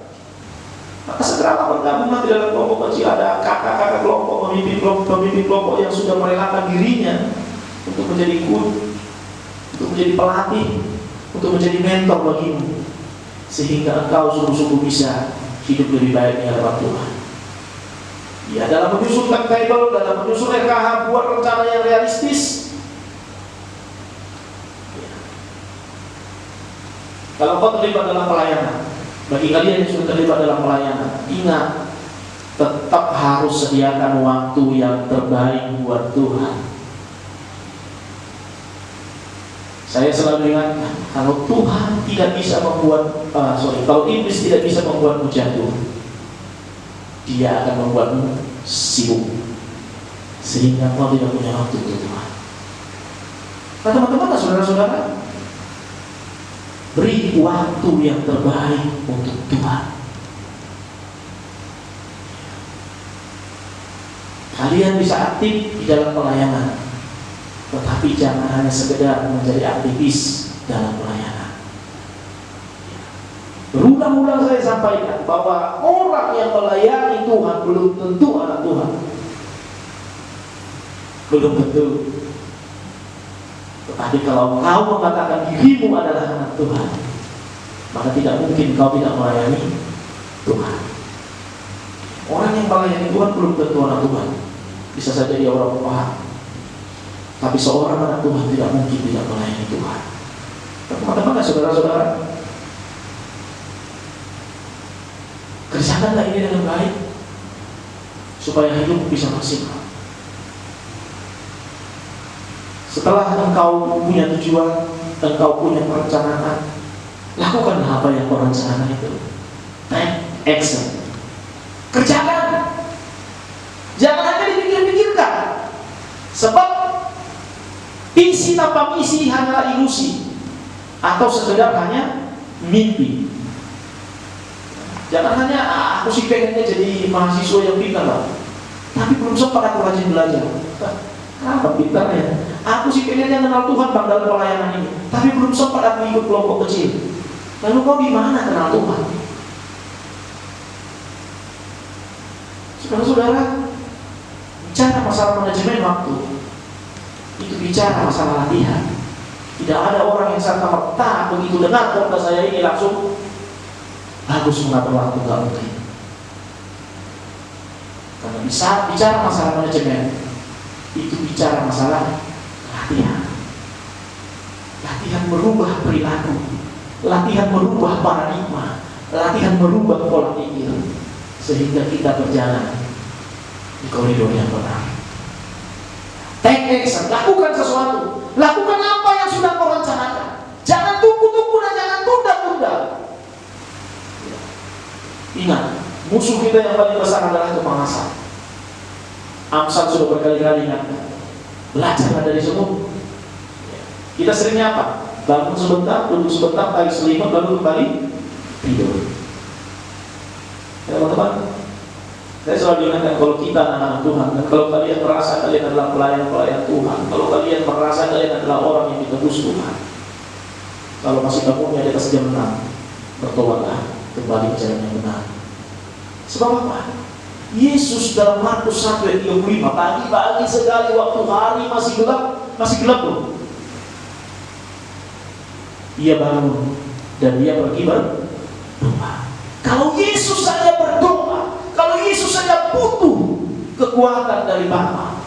maka segeralah bergabung di dalam kelompok kecil. Ada kakak-kakak kelompok, pemimpin kelompok yang sudah merelakan dirinya untuk menjadi guru, untuk menjadi pelatih, untuk menjadi mentor bagimu, sehingga engkau sungguh-sungguh bisa hidup lebih baik di hadapan Tuhan. Ya, dalam menyusun timetable, dalam menyusun RKH, buat rencana yang realistis. Kalau kau terlibat dalam pelayanan, bagi kalian yang sudah terlibat dalam pelayanan, ingat, tetap harus sediakan waktu yang terbaik buat Tuhan. Saya selalu ingatkan, kalau Tuhan tidak bisa membuat, kalau iblis tidak bisa membuatmu jatuh, dia akan membuatmu sibuk, sehingga kau tidak punya waktu untuk Tuhan. Nah, teman-teman, saudara-saudara, beri waktu yang terbaik untuk Tuhan. Kalian bisa aktif di dalam pelayanan, tetapi jangan hanya sekedar menjadi aktivis dalam pelayanan. Berulang-ulang saya sampaikan bahwa orang yang melayani Tuhan belum tentu anak Tuhan. Belum tentu. Tetapi kalau kau mengatakan dirimu adalah anak Tuhan, maka tidak mungkin kau tidak melayani Tuhan. Orang yang melayani Tuhan belum tentu anak Tuhan. Bisa saja dia orang paham. Tapi seorang anak Tuhan tidak mungkin tidak melayani Tuhan. Teman-teman, saudara-saudara, kerjakanlah ini dengan baik supaya hidup bisa maksimal. Setelah engkau punya tujuan, engkau punya perencanaan, lakukanlah apa yang kau rencanakan itu. Take action. Kerjakan. Jangan hanya dipikir-pikirkan. Sebab visi tanpa misi hanyalah ilusi atau sekedar hanya mimpi. Jangan hanya aku sih pengennya jadi mahasiswa yang pintar lah, tapi belum sempat aku rajin belajar. Kenapa pintarnya? Aku sih pengennya kenal Tuhan Bang dalam pelayanan ini, tapi belum sempat aku ikut kelompok kecil. Lalu kau di mana kenal Tuhan? Saudara-saudara, bicara masalah manajemen waktu, itu bicara masalah latihan. Tidak ada orang yang serta-merta begitu dengar khotbah saya ini langsung bagus mengatur waktu, nggak mungkin. Karena bisa bicara masalah manajemen, itu bicara masalah latihan. Latihan merubah perilaku, latihan merubah paradigma, latihan merubah pola pikir, sehingga kita berjalan di koridor yang benar. Take action, lakukan sesuatu, lakukan apa yang sudah kau rencanakan. Jangan tunggu-tunggu dan jangan tunda-tunda. Ingat, musuh kita yang paling besar adalah kemalasan. Amsal sudah berkali-kali ingatkan, belajarlah dari semua. Kita seringnya apa? Bangun sebentar, duduk sebentar, tarik selimut, lalu kembali tidur. Ya teman-teman, saya selalu ingatkan kalau kita anak-anak Tuhan, dan kalau kalian merasa kalian adalah pelayan-pelayan Tuhan, kalau kalian merasa kalian adalah orang yang ditebus Tuhan, kalau masih bangunnya di atas jam 6, bertobatlah kembali ke jalan yang benar. Sebab apa? Yesus dalam Markus 1 ayat 35, pagi-pagi sekali waktu hari masih gelap loh, Ia bangun dan Ia pergi berdoa. Kalau Yesus saja berdoa, kalau Yesus saja butuh kekuatan dari Bapa,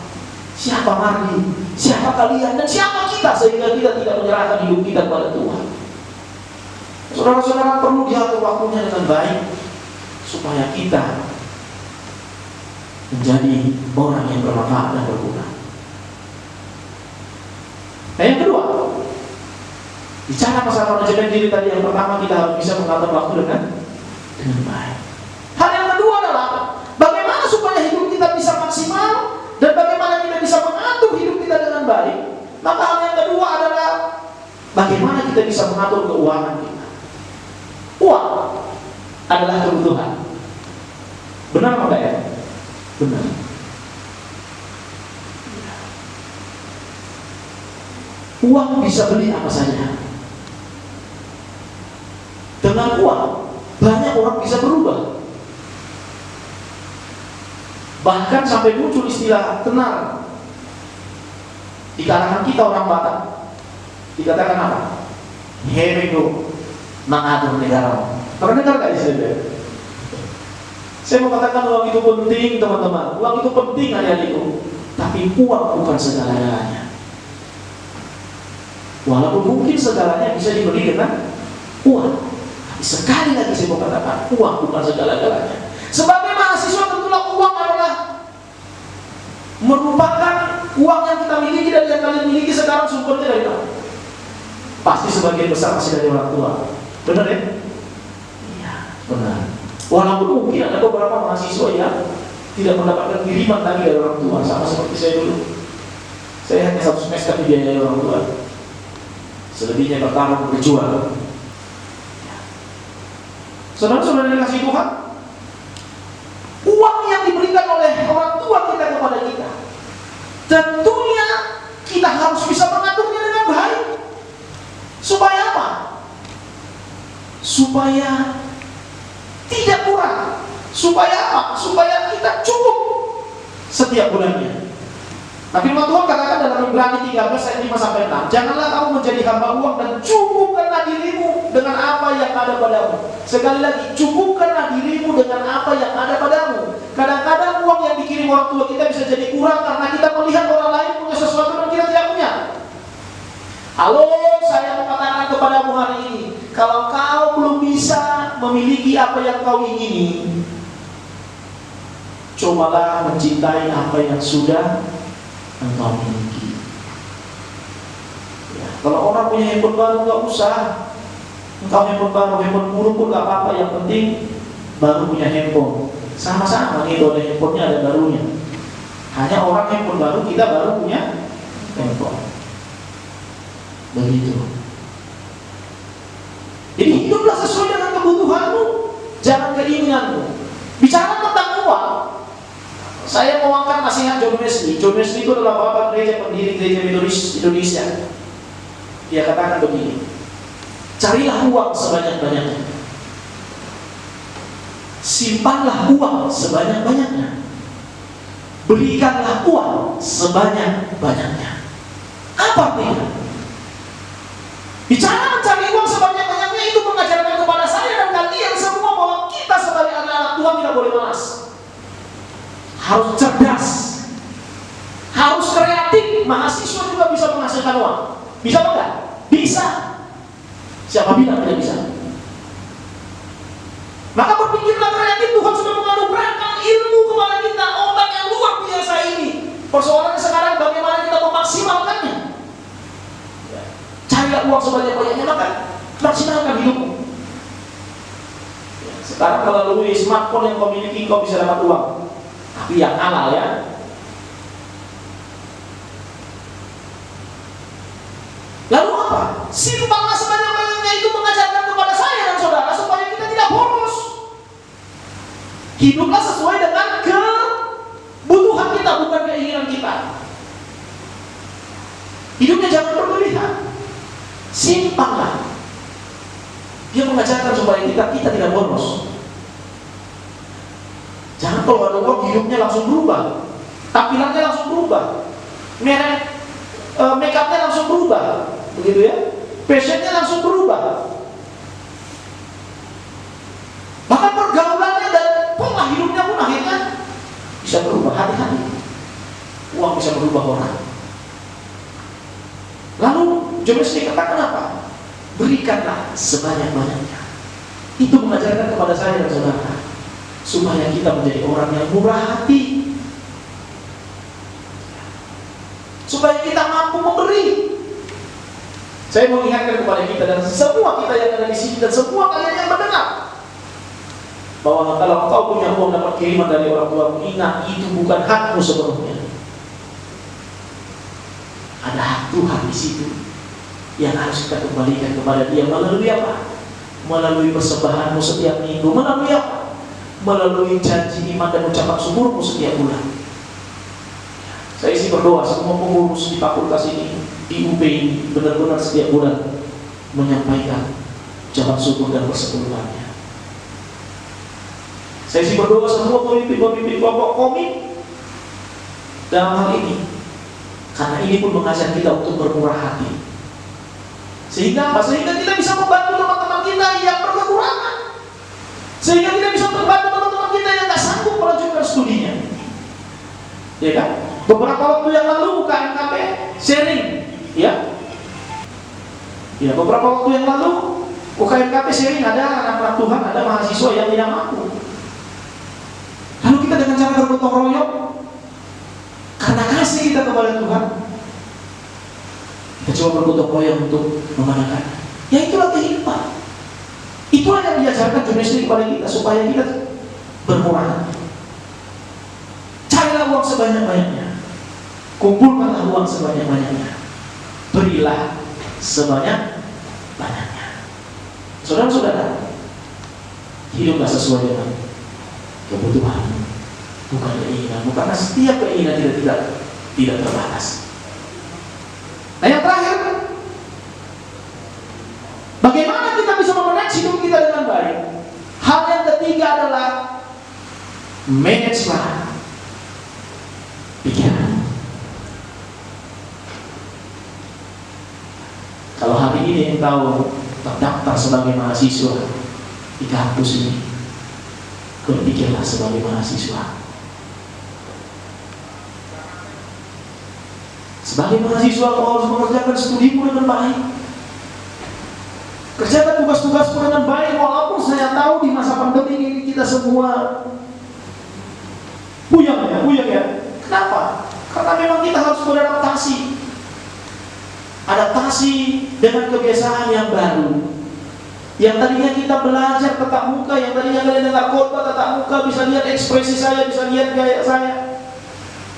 siapa Mardi, siapa kalian, dan siapa kita sehingga kita tidak menyerahkan hidup kita kepada Tuhan. Saudara-saudara, perlu diatur waktunya dengan baik supaya kita menjadi orang yang bermanfaat dan berguna. Nah, yang kedua, bicara masalah manajemen diri tadi, yang pertama kita harus bisa mengatur waktu dengan baik. Hal yang kedua adalah bagaimana supaya hidup kita bisa maksimal dan bagaimana kita bisa mengatur hidup kita dengan baik. Maka hal yang kedua adalah bagaimana kita bisa mengatur keuangan kita. Uang adalah kebutuhan. Benar apa ya? Benar. Uang bisa beli apa saja. Dengan uang banyak orang bisa berubah. Bahkan sampai muncul istilah tenar di kalangan kita orang Batak. Dikatakan apa? Herido mengatur negara. Pernah dengar gak istilah? Saya mau katakan uang itu penting, teman-teman. Uang itu penting adik-adikku. Tapi uang bukan segala-galanya. Walaupun mungkin segalanya bisa dibeli dengan uang, tapi sekali lagi saya mau katakan, uang bukan segala-galanya. Sebagai mahasiswa tentulah uang adalah merupakan uang yang kita miliki dan yang kalian miliki sekarang sumbernya dari mana? Pasti sebagian besar masih dari orang tua. Benar ya? Iya, benar. Walaupun mungkin ada beberapa mahasiswa yang tidak mendapatkan kiriman lagi dari orang tua, sama seperti saya dulu. Saya hanya 1 semester dibiayai orang tua. Selebihnya bertarung berjuang. Saudara-saudara yang dikasihi Tuhan, uang yang diberikan oleh orang tua kita kepada kita, tentunya kita harus bisa mengaturnya dengan baik. Supaya apa? Supaya tidak kurang. Supaya apa? Supaya kita cukup setiap bulannya. Tapi firman Tuhan katakan dalam Ibrani 13 ayat 5 sampai 6, janganlah kamu menjadi hamba uang dan cukupkanlah dirimu dengan apa yang ada padamu. Sekali lagi, cukupkanlah dirimu dengan apa yang ada padamu. Kadang-kadang uang yang dikirim orang tua kita bisa jadi kurang karena kita melihat orang lain punya sesuatu dan kita tidak punya. Halo, saya mau katakan kepadamu hari ini, kalau kau belum bisa memiliki apa yang kau ingini, cobalah mencintai apa yang sudah engkau miliki. Ya, kalau orang punya handphone baru nggak usah. Engkau handphone baru, handphone buruk pun nggak apa-apa. Yang penting baru punya handphone. Sama-sama nih, ada handphonenya ada barunya. Hanya orang handphone baru, kita baru punya handphone. Begitu. Jadi hiduplah sesuai dengan kebutuhanmu, jangan keinginanmu. Bicara tentang uang, saya mau angkat nasihat John Wesley. John Wesley itu adalah bapak gereja pendiri gereja Metodis Indonesia. Dia katakan begini, carilah uang sebanyak-banyaknya, simpanlah uang sebanyak-banyaknya, berikanlah uang sebanyak-banyaknya. Apa artinya? Bicara mencari uang sebanyak-banyaknya itu mengajarkan kepada saya dan kalian semua bahwa kita sebagai anak-anak Tuhan tidak boleh malas. Harus cerdas, harus kreatif. Mahasiswa juga bisa menghasilkan uang. Bisa apa enggak? Bisa. Siapa bilang tidak bisa? Maka berpikirlah kreatif. Tuhan sudah menganugerahkan ilmu kepada kita, otak yang luar biasa ini. Persoalannya sekarang bagaimana kita memaksimalkannya. Carilah uang sebanyak-banyaknya, maka maksimalkan hidupmu. Sekarang melalui smartphone yang kau miliki, kau bisa dapat uang. Tapi yang halal ya. Lalu apa? Simpanlah sebanyak-banyaknya itu mengajarkan kepada saya dan saudara supaya kita tidak boros. Hiduplah sesuai dengan kebutuhan kita, bukan keinginan kita. Hidupnya jangan berlebihan. Simpanlah. Dia mengajarkan supaya kita tidak boros. Jangan kalau ada uang hidupnya langsung berubah, tampilannya langsung berubah, merek make upnya langsung berubah, begitu ya, fashionnya langsung berubah, bahkan pergaulannya dan pola hidupnya pun akhirnya bisa berubah. Hati-hati, uang bisa berubah orang. Lalu John Wesley katakan apa? Berikanlah sebanyak-banyaknya. Itu mengajarkan kepada saya dan saudara supaya kita menjadi orang yang murah hati, supaya kita mampu memberi. Saya mau ingatkan kepada kita dan semua kita yang ada di sini dan semua kalian yang mendengar, bahwa kalau kau punya uang dapat kiriman dari orang tua, ingat itu bukan hakmu sepenuhnya. Ada hak Tuhan di situ yang harus kita kembalikan kepada Dia melalui apa? Melalui persembahanmu setiap minggu, melalui apa? Melalui janji iman dan ucapan syukurmu setiap bulan. Saya isi berdoa semua pengurus di fakultas ini, di UP ini, benar-benar setiap bulan menyampaikan ucapan syukur dan persepuluhannya. Saya isi berdoa semua pemimpin-pemimpin kelompok komit dalam hal ini, karena ini pun mengajar kita untuk bermurah hati. Sehingga apa? Sehingga kita bisa membantu teman-teman kita yang berkekurangan. Sehingga kita bisa membantu teman-teman kita yang tidak sanggup melanjutkan studinya. Ya kan? Beberapa waktu yang lalu KMKP sharing, ya. Ya, beberapa waktu yang lalu UKMKP sharing, ada anak-anak Tuhan, ada mahasiswa yang tidak mampu. Lalu kita dengan cara bergotong royong, karena kasih kita kepada Tuhan, kita coba bergotong royong untuk memanakan. Ya itulah kehidupan. Itulah yang diajarkan John Wesley kepada kita supaya kita bermurah. Carilah uang sebanyak-banyaknya, kumpulkanlah uang sebanyak-banyaknya, berilah sebanyak-banyaknya. Saudara-saudara, hiduplah sesuai dengan kebutuhanmu, bukan keinginanmu, karena setiap keinginan tidak terbatas. Nah, yang terakhir, bagaimana kita bisa memanage hidup kita dengan baik? Hal yang ketiga adalah managelah pikiran. ingin tahu terdaftar sebagai mahasiswa di kampus ini, berpikirlah sebagai mahasiswa. Sebagai mahasiswa kau harus mengerjakan studimu dengan baik. Kerjakan tugas-tugasmu dengan baik, walaupun saya tahu di masa pandemi ini kita semua buyang ya. Kenapa? Karena memang kita harus beradaptasi. Adaptasi dengan kebiasaan yang baru. Yang tadinya kita belajar tatap muka, yang tadinya kalian dengar khotbah tatap muka, bisa lihat ekspresi saya, bisa lihat gaya saya.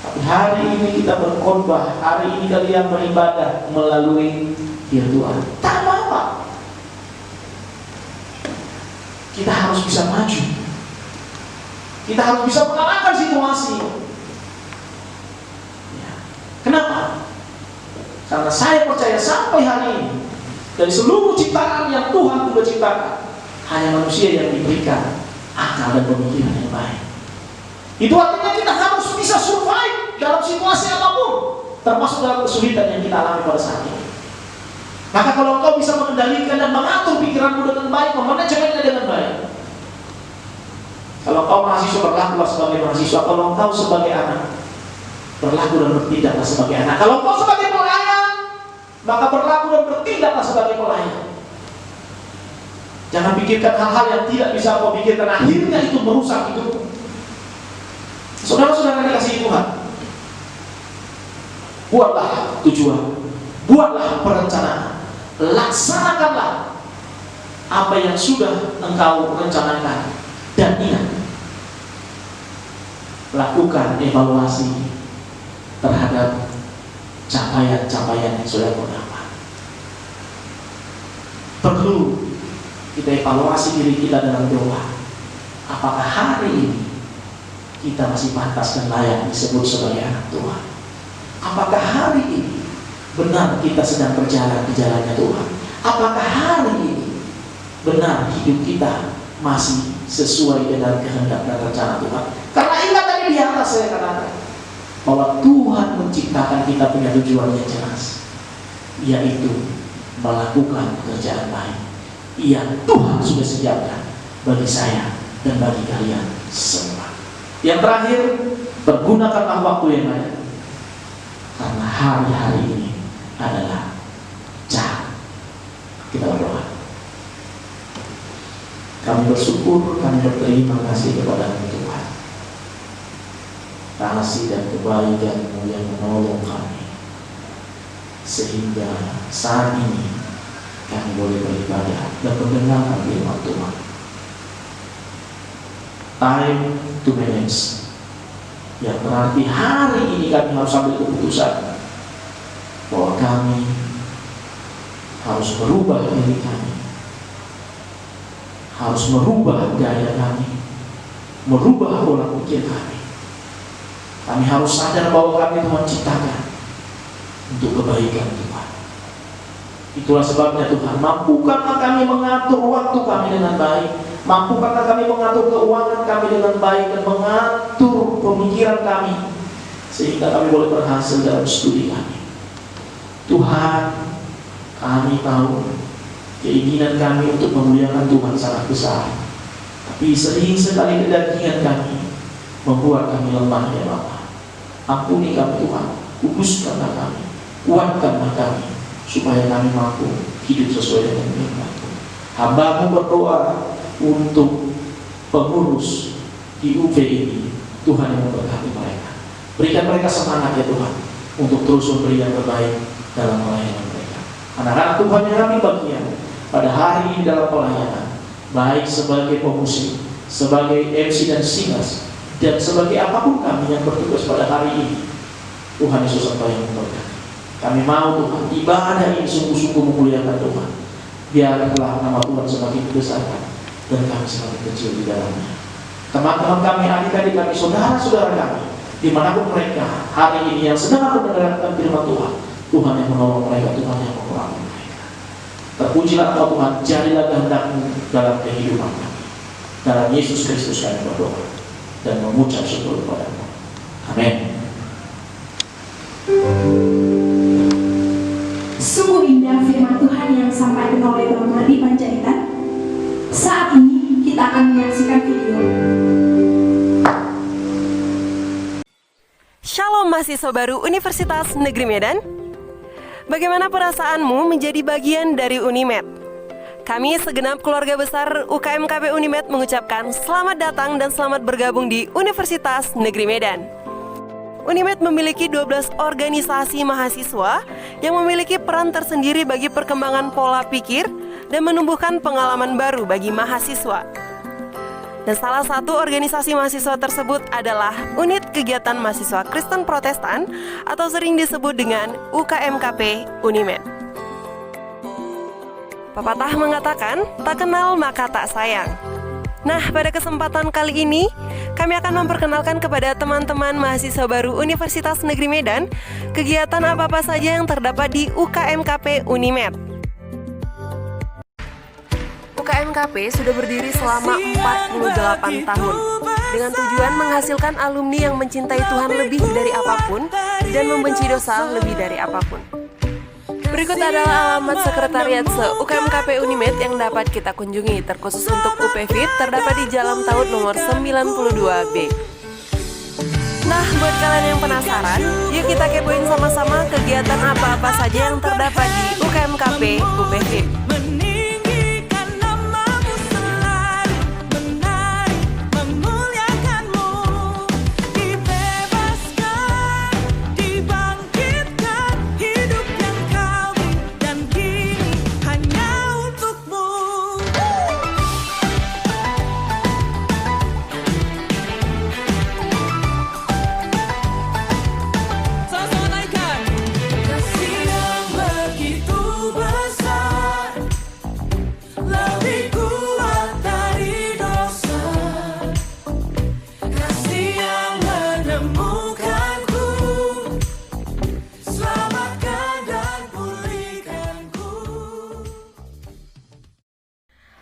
Tapi hari ini kita berkhotbah, hari ini kalian beribadah melalui virtual. Tak apa-apa. Kita harus bisa maju. Kita harus bisa mengalahkan situasi. Ya. Kenapa? Karena saya percaya sampai hari ini, dari seluruh ciptaan yang Tuhan sudah ciptakan, hanya manusia yang diberikan akal dan pemikiran yang baik. Itu artinya kita harus bisa survive dalam situasi apapun, termasuk dalam kesulitan yang kita alami pada saat ini. Maka kalau kau bisa mengendalikan dan mengatur pikiranmu dengan baik, memanajemennya dengan baik. Kalau kau mahasiswa, berlakulah sebagai mahasiswa. Kalau kau sebagai anak, berlaku dan bertindaklah sebagai anak. Kalau kau sebagai pelayan, maka berlaku dan bertindaklah sebagai pelayan. Jangan pikirkan hal-hal yang tidak bisa kau pikirkan, akhirnya itu merusak hidupmu. Saudara-saudara dikasihi Tuhan, buatlah tujuan, buatlah perencanaan, laksanakanlah apa yang sudah engkau rencanakan, dan ingat, lakukan evaluasi terhadap capaian-capaian yang sudah kau dapat. Perlu kita evaluasi diri kita dalam doa. Apakah hari ini kita masih pantas dan layak disebut sebagai anak Tuhan? Apakah hari ini benar kita sedang berjalan di jalannya Tuhan? Apakah hari ini benar hidup kita masih sesuai dengan kehendak dan rencana Tuhan? Karena ingat tadi di atas saya katakan bahwa Tuhan menciptakan kita punya tujuan yang jelas, yaitu melakukan pekerjaan baik yang Tuhan sudah sediakan bagi saya dan bagi kalian semua. Yang terakhir, pergunakanlah waktu yang ada, karena hari-hari ini adalah jahat. Kita berdoa. Kami bersyukur, kami berterima kasih kepada Tuhan. Kasih dan kebaikan-Mu yang menolong kami, sehingga saat ini kami boleh beribadah dan mendengarkan firman Tuhan. Time to manage, yang berarti hari ini kami harus ambil keputusan bahwa kami harus merubah diri kami, harus merubah gaya kami, merubah pola pikir kami. Kami harus sadar bahwa kami Tuhan ciptakan untuk kebaikan Tuhan. Itulah sebabnya Tuhan, mampukanlah kami mengatur waktu kami dengan baik, mampukanlah kami mengatur keuangan kami dengan baik, dan mengatur pemikiran kami sehingga kami boleh berhasil dalam studi kami. Tuhan, kami tahu keinginan kami untuk memuliakan Tuhan sangat besar, tapi sering sekali kedagingan kami membuat kami lemah ya Bapa. Ampuni kami Tuhan, kuduskanlah kami, kuatkanlah kami, supaya kami mampu hidup sesuai dengan kehendak-Mu. Hamba-Mu berdoa untuk pengurus di UV ini, Tuhan yang memberkati mereka. Berikan mereka semangat ya Tuhan, untuk terus memberi yang terbaik dalam pelayanan mereka. Anak-anak Tuhan yang kami bagian pada hari ini dalam pelayanan, baik sebagai pemusik, sebagai MC dan singers, dan sebagai apapun kami yang bertugas pada hari ini, Tuhan Yesus Engkau yang memberkati. Kami mau Tuhan, ibadah ini sungguh-sungguh memuliakan Tuhan. Biarlah nama Tuhan semakin dibesarkan dan kami semakin kecil di dalamnya. Teman-teman kami, adik-adik kami, saudara-saudara kami, dimanapun mereka hari ini yang sedang mendengarkan firman Tuhan, Tuhan yang menolong mereka, Tuhan yang mengurangi mereka. Terpujilah Engkau Tuhan, jadilah kehendak-Mu dalam kehidupan kami. Dalam Yesus Kristus kami berdoa dan mengucap syukur kepada-Mu. Amin. Sungguh indah firman Tuhan yang sampai mahasiswa baru Universitas Negeri Medan? Bagaimana perasaanmu menjadi bagian dari Unimed? Kami segenap keluarga besar UKMKP Unimed mengucapkan selamat datang dan selamat bergabung di Universitas Negeri Medan. Unimed memiliki 12 organisasi mahasiswa yang memiliki peran tersendiri bagi perkembangan pola pikir dan menumbuhkan pengalaman baru bagi mahasiswa. Dan salah satu organisasi mahasiswa tersebut adalah Unit Kegiatan Mahasiswa Kristen Protestan atau sering disebut dengan UKMKP Unimed. Pepatah mengatakan, tak kenal maka tak sayang. Nah, pada kesempatan kali ini, kami akan memperkenalkan kepada teman-teman mahasiswa baru Universitas Negeri Medan kegiatan apa-apa saja yang terdapat di UKMKP Unimed. UKMKP sudah berdiri selama 48 tahun dengan tujuan menghasilkan alumni yang mencintai Tuhan lebih dari apapun dan membenci dosa lebih dari apapun. Berikut adalah alamat sekretariat se-UKMKP Unimed yang dapat kita kunjungi. Terkhusus untuk UPFIT terdapat di Jalan Taut nomor 92B. Nah, buat kalian yang penasaran, yuk kita kepoin sama-sama kegiatan apa-apa saja yang terdapat di UKMKP UPFIT.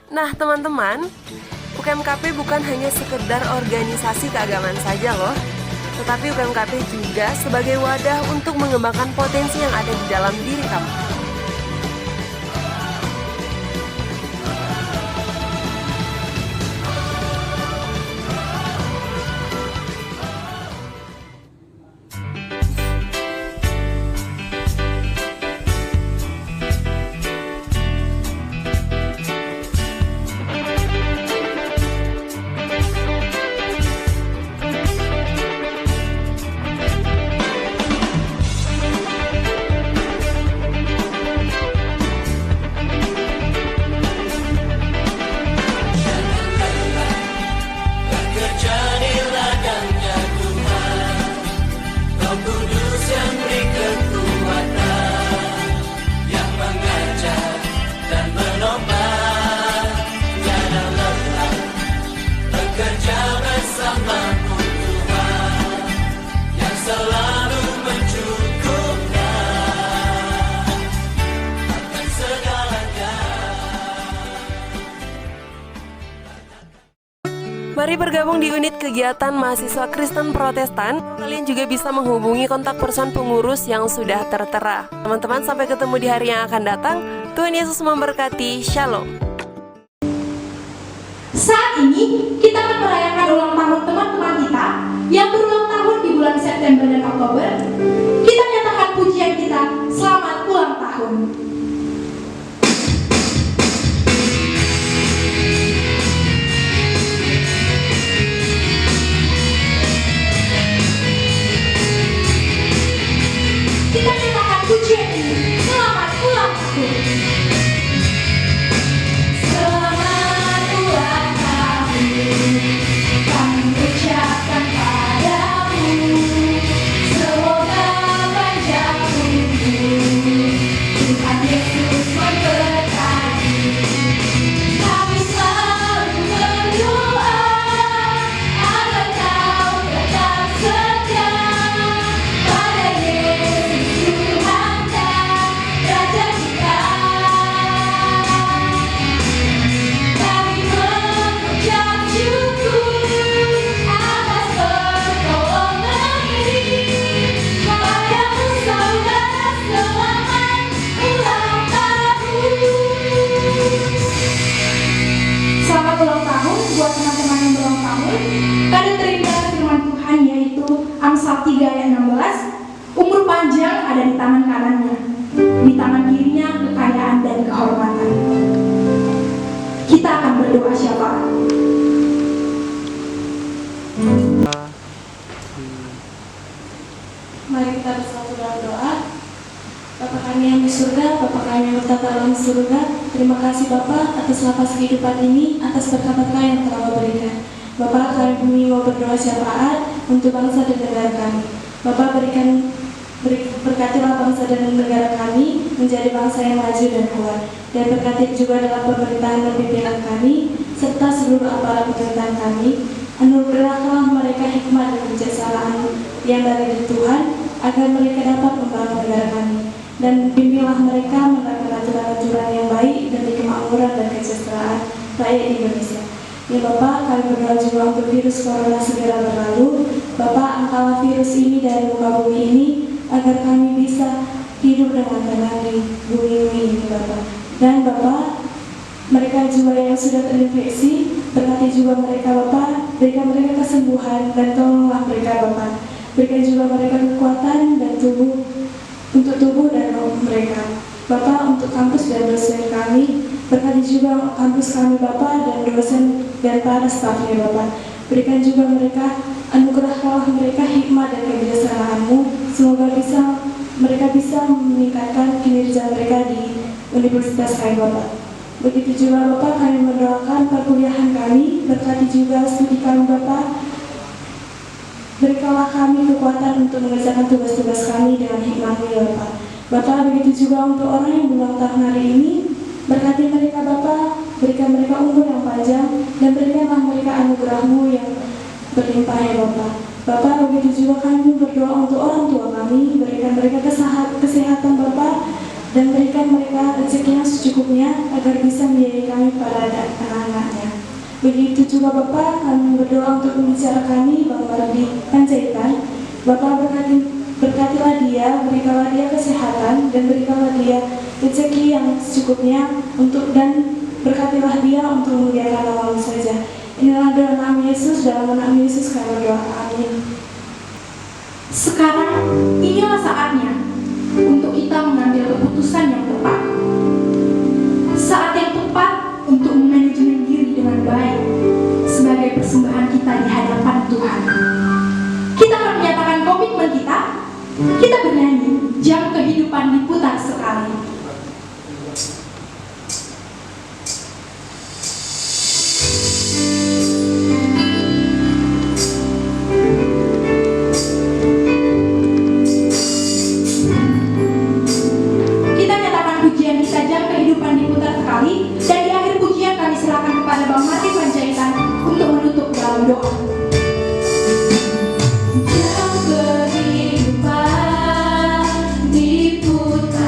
Nah teman-teman, UKMKP bukan hanya sekedar organisasi keagamaan saja loh, tetapi UKMKP juga sebagai wadah untuk mengembangkan potensi yang ada di dalam diri kamu. Mari bergabung di unit kegiatan mahasiswa Kristen Protestan. Kalian juga bisa menghubungi kontak person pengurus yang sudah tertera. Teman-teman, sampai ketemu di hari yang akan datang. Tuhan Yesus memberkati. Shalom. Saat ini kita akan merayakan ulang tahun teman-teman kita yang berulang tahun di bulan September dan Oktober. Kita nyatakan pujian kita, selamat ulang tahun. Kita nyatakan pujian ini, selamat ulang tahun. Selamat ulang tahun, kami ucapkan padamu. Semoga panjang umur, Tuhan Yesus memberkati. Kami selalu berdoa agar kau tetap setia pada Yesus Tuhan dan Raja kita. Kami mengucap syukur atas pertolongan ini. Padamu saudara, selamat ulang tahun. Selamat ulang tahun buat teman-teman yang berulang tahun. Kado terindah firman Tuhan yaitu Amsal 3 ayat 16. ada di tangan kanannya, di tangan kirinya kekayaan dan kehormatan. Kita akan berdoa syafaat. Mari kita bersatu dalam doa. Bapa kami yang di surga, Bapa kami yang bertata dalam surga, terima kasih Bapa atas nafas kehidupan ini, atas berkat-Berkat yang telah Bapa berikan. Bapa, kami mau berdoa syafaat untuk bangsa dan negara kami. Bapa, berkatilah bangsa dan negara kami menjadi bangsa yang maju dan kuat, dan berkati juga dalam pemerintahan dan pimpinan kami, serta seluruh aparat pemerintahan kami. Anugerahkanlah mereka hikmat dan kebijaksanaan yang dari Tuhan, agar mereka dapat membangun negara kami, dan bimbinglah mereka menerapkan aturan-aturan yang baik demi kemakmuran dan kesejahteraan rakyat Indonesia. Ya Bapak, kami berdoa juga untuk virus corona segera berlalu. Bapak, angkatlah virus ini dari muka bumi ini, agar kami bisa hidup dengan tenang di bumi ini Bapak. Dan Bapak, mereka juga yang sudah terinfeksi, berkati juga mereka Bapak, berikan mereka kesembuhan dan tolonglah mereka Bapak. Berikan juga mereka kekuatan dan untuk tubuh dan roh mereka. Bapak, untuk kampus dan dosen kami, berkati juga kampus kami Bapak dan dosen dan para stafnya Bapak. Berikan juga mereka, anugerahkanlah mereka hikmat dan kebijaksanaan-Mu. Semoga mereka bisa meningkatkan kinerja mereka di universitas kami Bapak. Begitu juga Bapak, kami mendoakan perkuliahan kami, berkati juga studi kami Bapak. Berikanlah kami kekuatan untuk mengerjakan tugas-tugas kami dengan hikmat-Mu ya Bapak. Bapak, begitu juga untuk orang yang berulang tahun hari ini, berkati mereka Bapak, berikan mereka umur yang panjang, dan berikanlah mereka anugerah-Mu yang berlimpah ya Bapak. Bapak, begitu juga kami berdoa untuk orang tua kami, berikan mereka kesehatan Bapak, dan berikan mereka rezeki yang secukupnya agar bisa membiayai kami pada anak-anaknya. Begitu juga Bapak, kami berdoa untuk pembicara kami, Bang Mardi Panjaitan. Bapak, berkatilah dia, berikanlah dia kesehatan, dan berikanlah dia rezeki yang secukupnya dan berkatilah dia untuk memuliakan nama-Mu saja. Inilah doa nama Yesus, dalam nama Yesus kami berdoa. Amin. Sekarang inilah saatnya untuk kita mengambil keputusan yang tepat. Saat yang tepat untuk memanajemen diri dengan baik sebagai persembahan kita di hadapan Tuhan. Kita akan menyatakan komitmen kita. Kita bernyanyi, jam kehidupan diputar sekali. Kita nyatakan pujian kita, jam kehidupan diputar sekali. Dan di akhir pujian kami serahkan kepada Bang Mardi Panjaitan untuk menutup dalam doa. Jam kehidupan diputar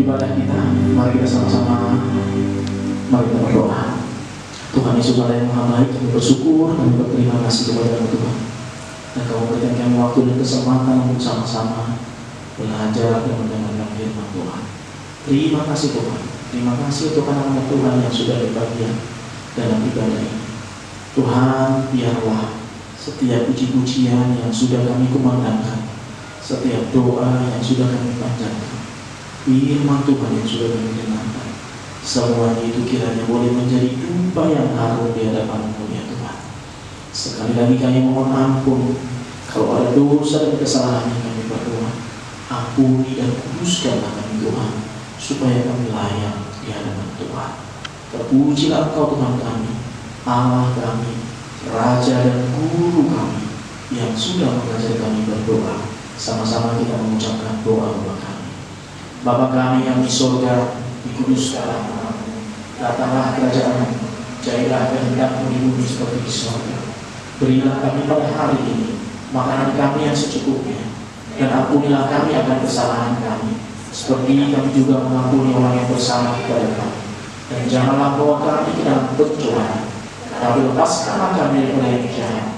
ibadah kita, mari kita sama-sama berdoa. Tuhan Yesus Allah yang Maha Baik, kami bersyukur, kami berterima kasih kepada Tuhan. Dan Kau berikan kami waktu dan kesempatan untuk sama-sama belajar dan mendengarkan firman Tuhan. Terima kasih Tuhan. Terima kasih untuk anak-anak Tuhan yang sudah berbahagia dalam ibadah ini. Tuhan, biarlah setiap puji-pujian yang sudah kami kumandangkan, setiap doa yang sudah kami panjatkan, firman Tuhan yang sudah kami dengarkan, semuanya itu kiranya boleh menjadi dupa yang harum di hadapan-Mu ya Tuhan. Sekali lagi kami mohon ampun kalau ada dosa dan kesalahan yang kami berbuat. Ampuni dan kuduskanlah kami Tuhan, supaya kami layak di hadapan Tuhan. Terpujilah Engkau Tuhan kami, Allah kami, Raja dan Guru kami, yang sudah mengajar kami berdoa. Sama-sama kita mengucapkan doa-doa kami. Bapa kami yang di surga, dikuduskanlah nama-Mu, datanglah kerajaan-Mu, jadilah kehendak-Mu di bumi seperti di surga. Berilah kami pada hari ini makanan kami yang secukupnya, dan ampunilah kami akan kesalahan kami, seperti kami juga mengampuni orang yang bersalah kepada kami. Dan janganlah bawa kami ke dalam pencobaan, tapi lepaskanlah kami dari yang jahat,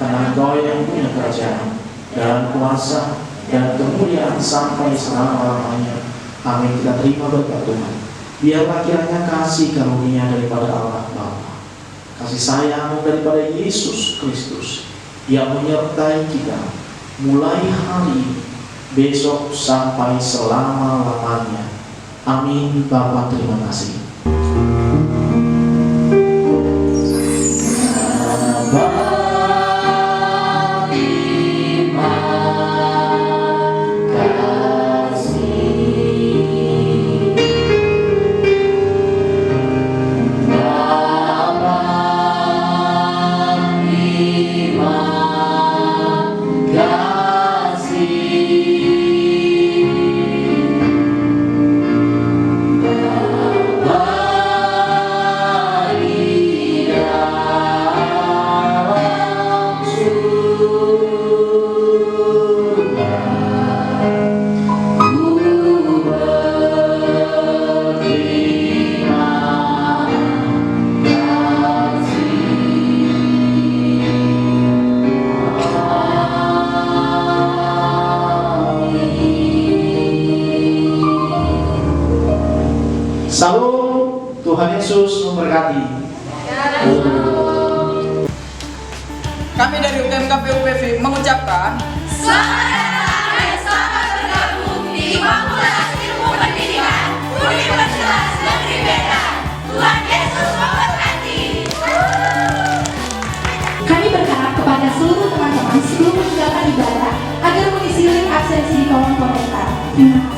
karena Engkau yang punya kerajaan dan kuasa dan kemuliaan sampai selama-lamanya. Amin. Kita terima berkat Tuhan. Biarlah kiranya kasih karunia daripada Allah Bapa, kasih sayang daripada Yesus Kristus yang menyertai kita mulai hari ini, besok sampai selama-lamanya. Amin. Bapa, terima kasih. Salam, Tuhan Yesus memberkati. Kami dari UKMKP UPV mengucapkan Selamat datang dan selamat bergabung di Fakultas Ilmu Pendidikan Universitas Negeri Medan. Tuhan Yesus memberkati. Kami berharap kepada seluruh teman-teman sebelum meninggalkan ibadah agar mengisi link absensi di kolom komentar. Terima kasih.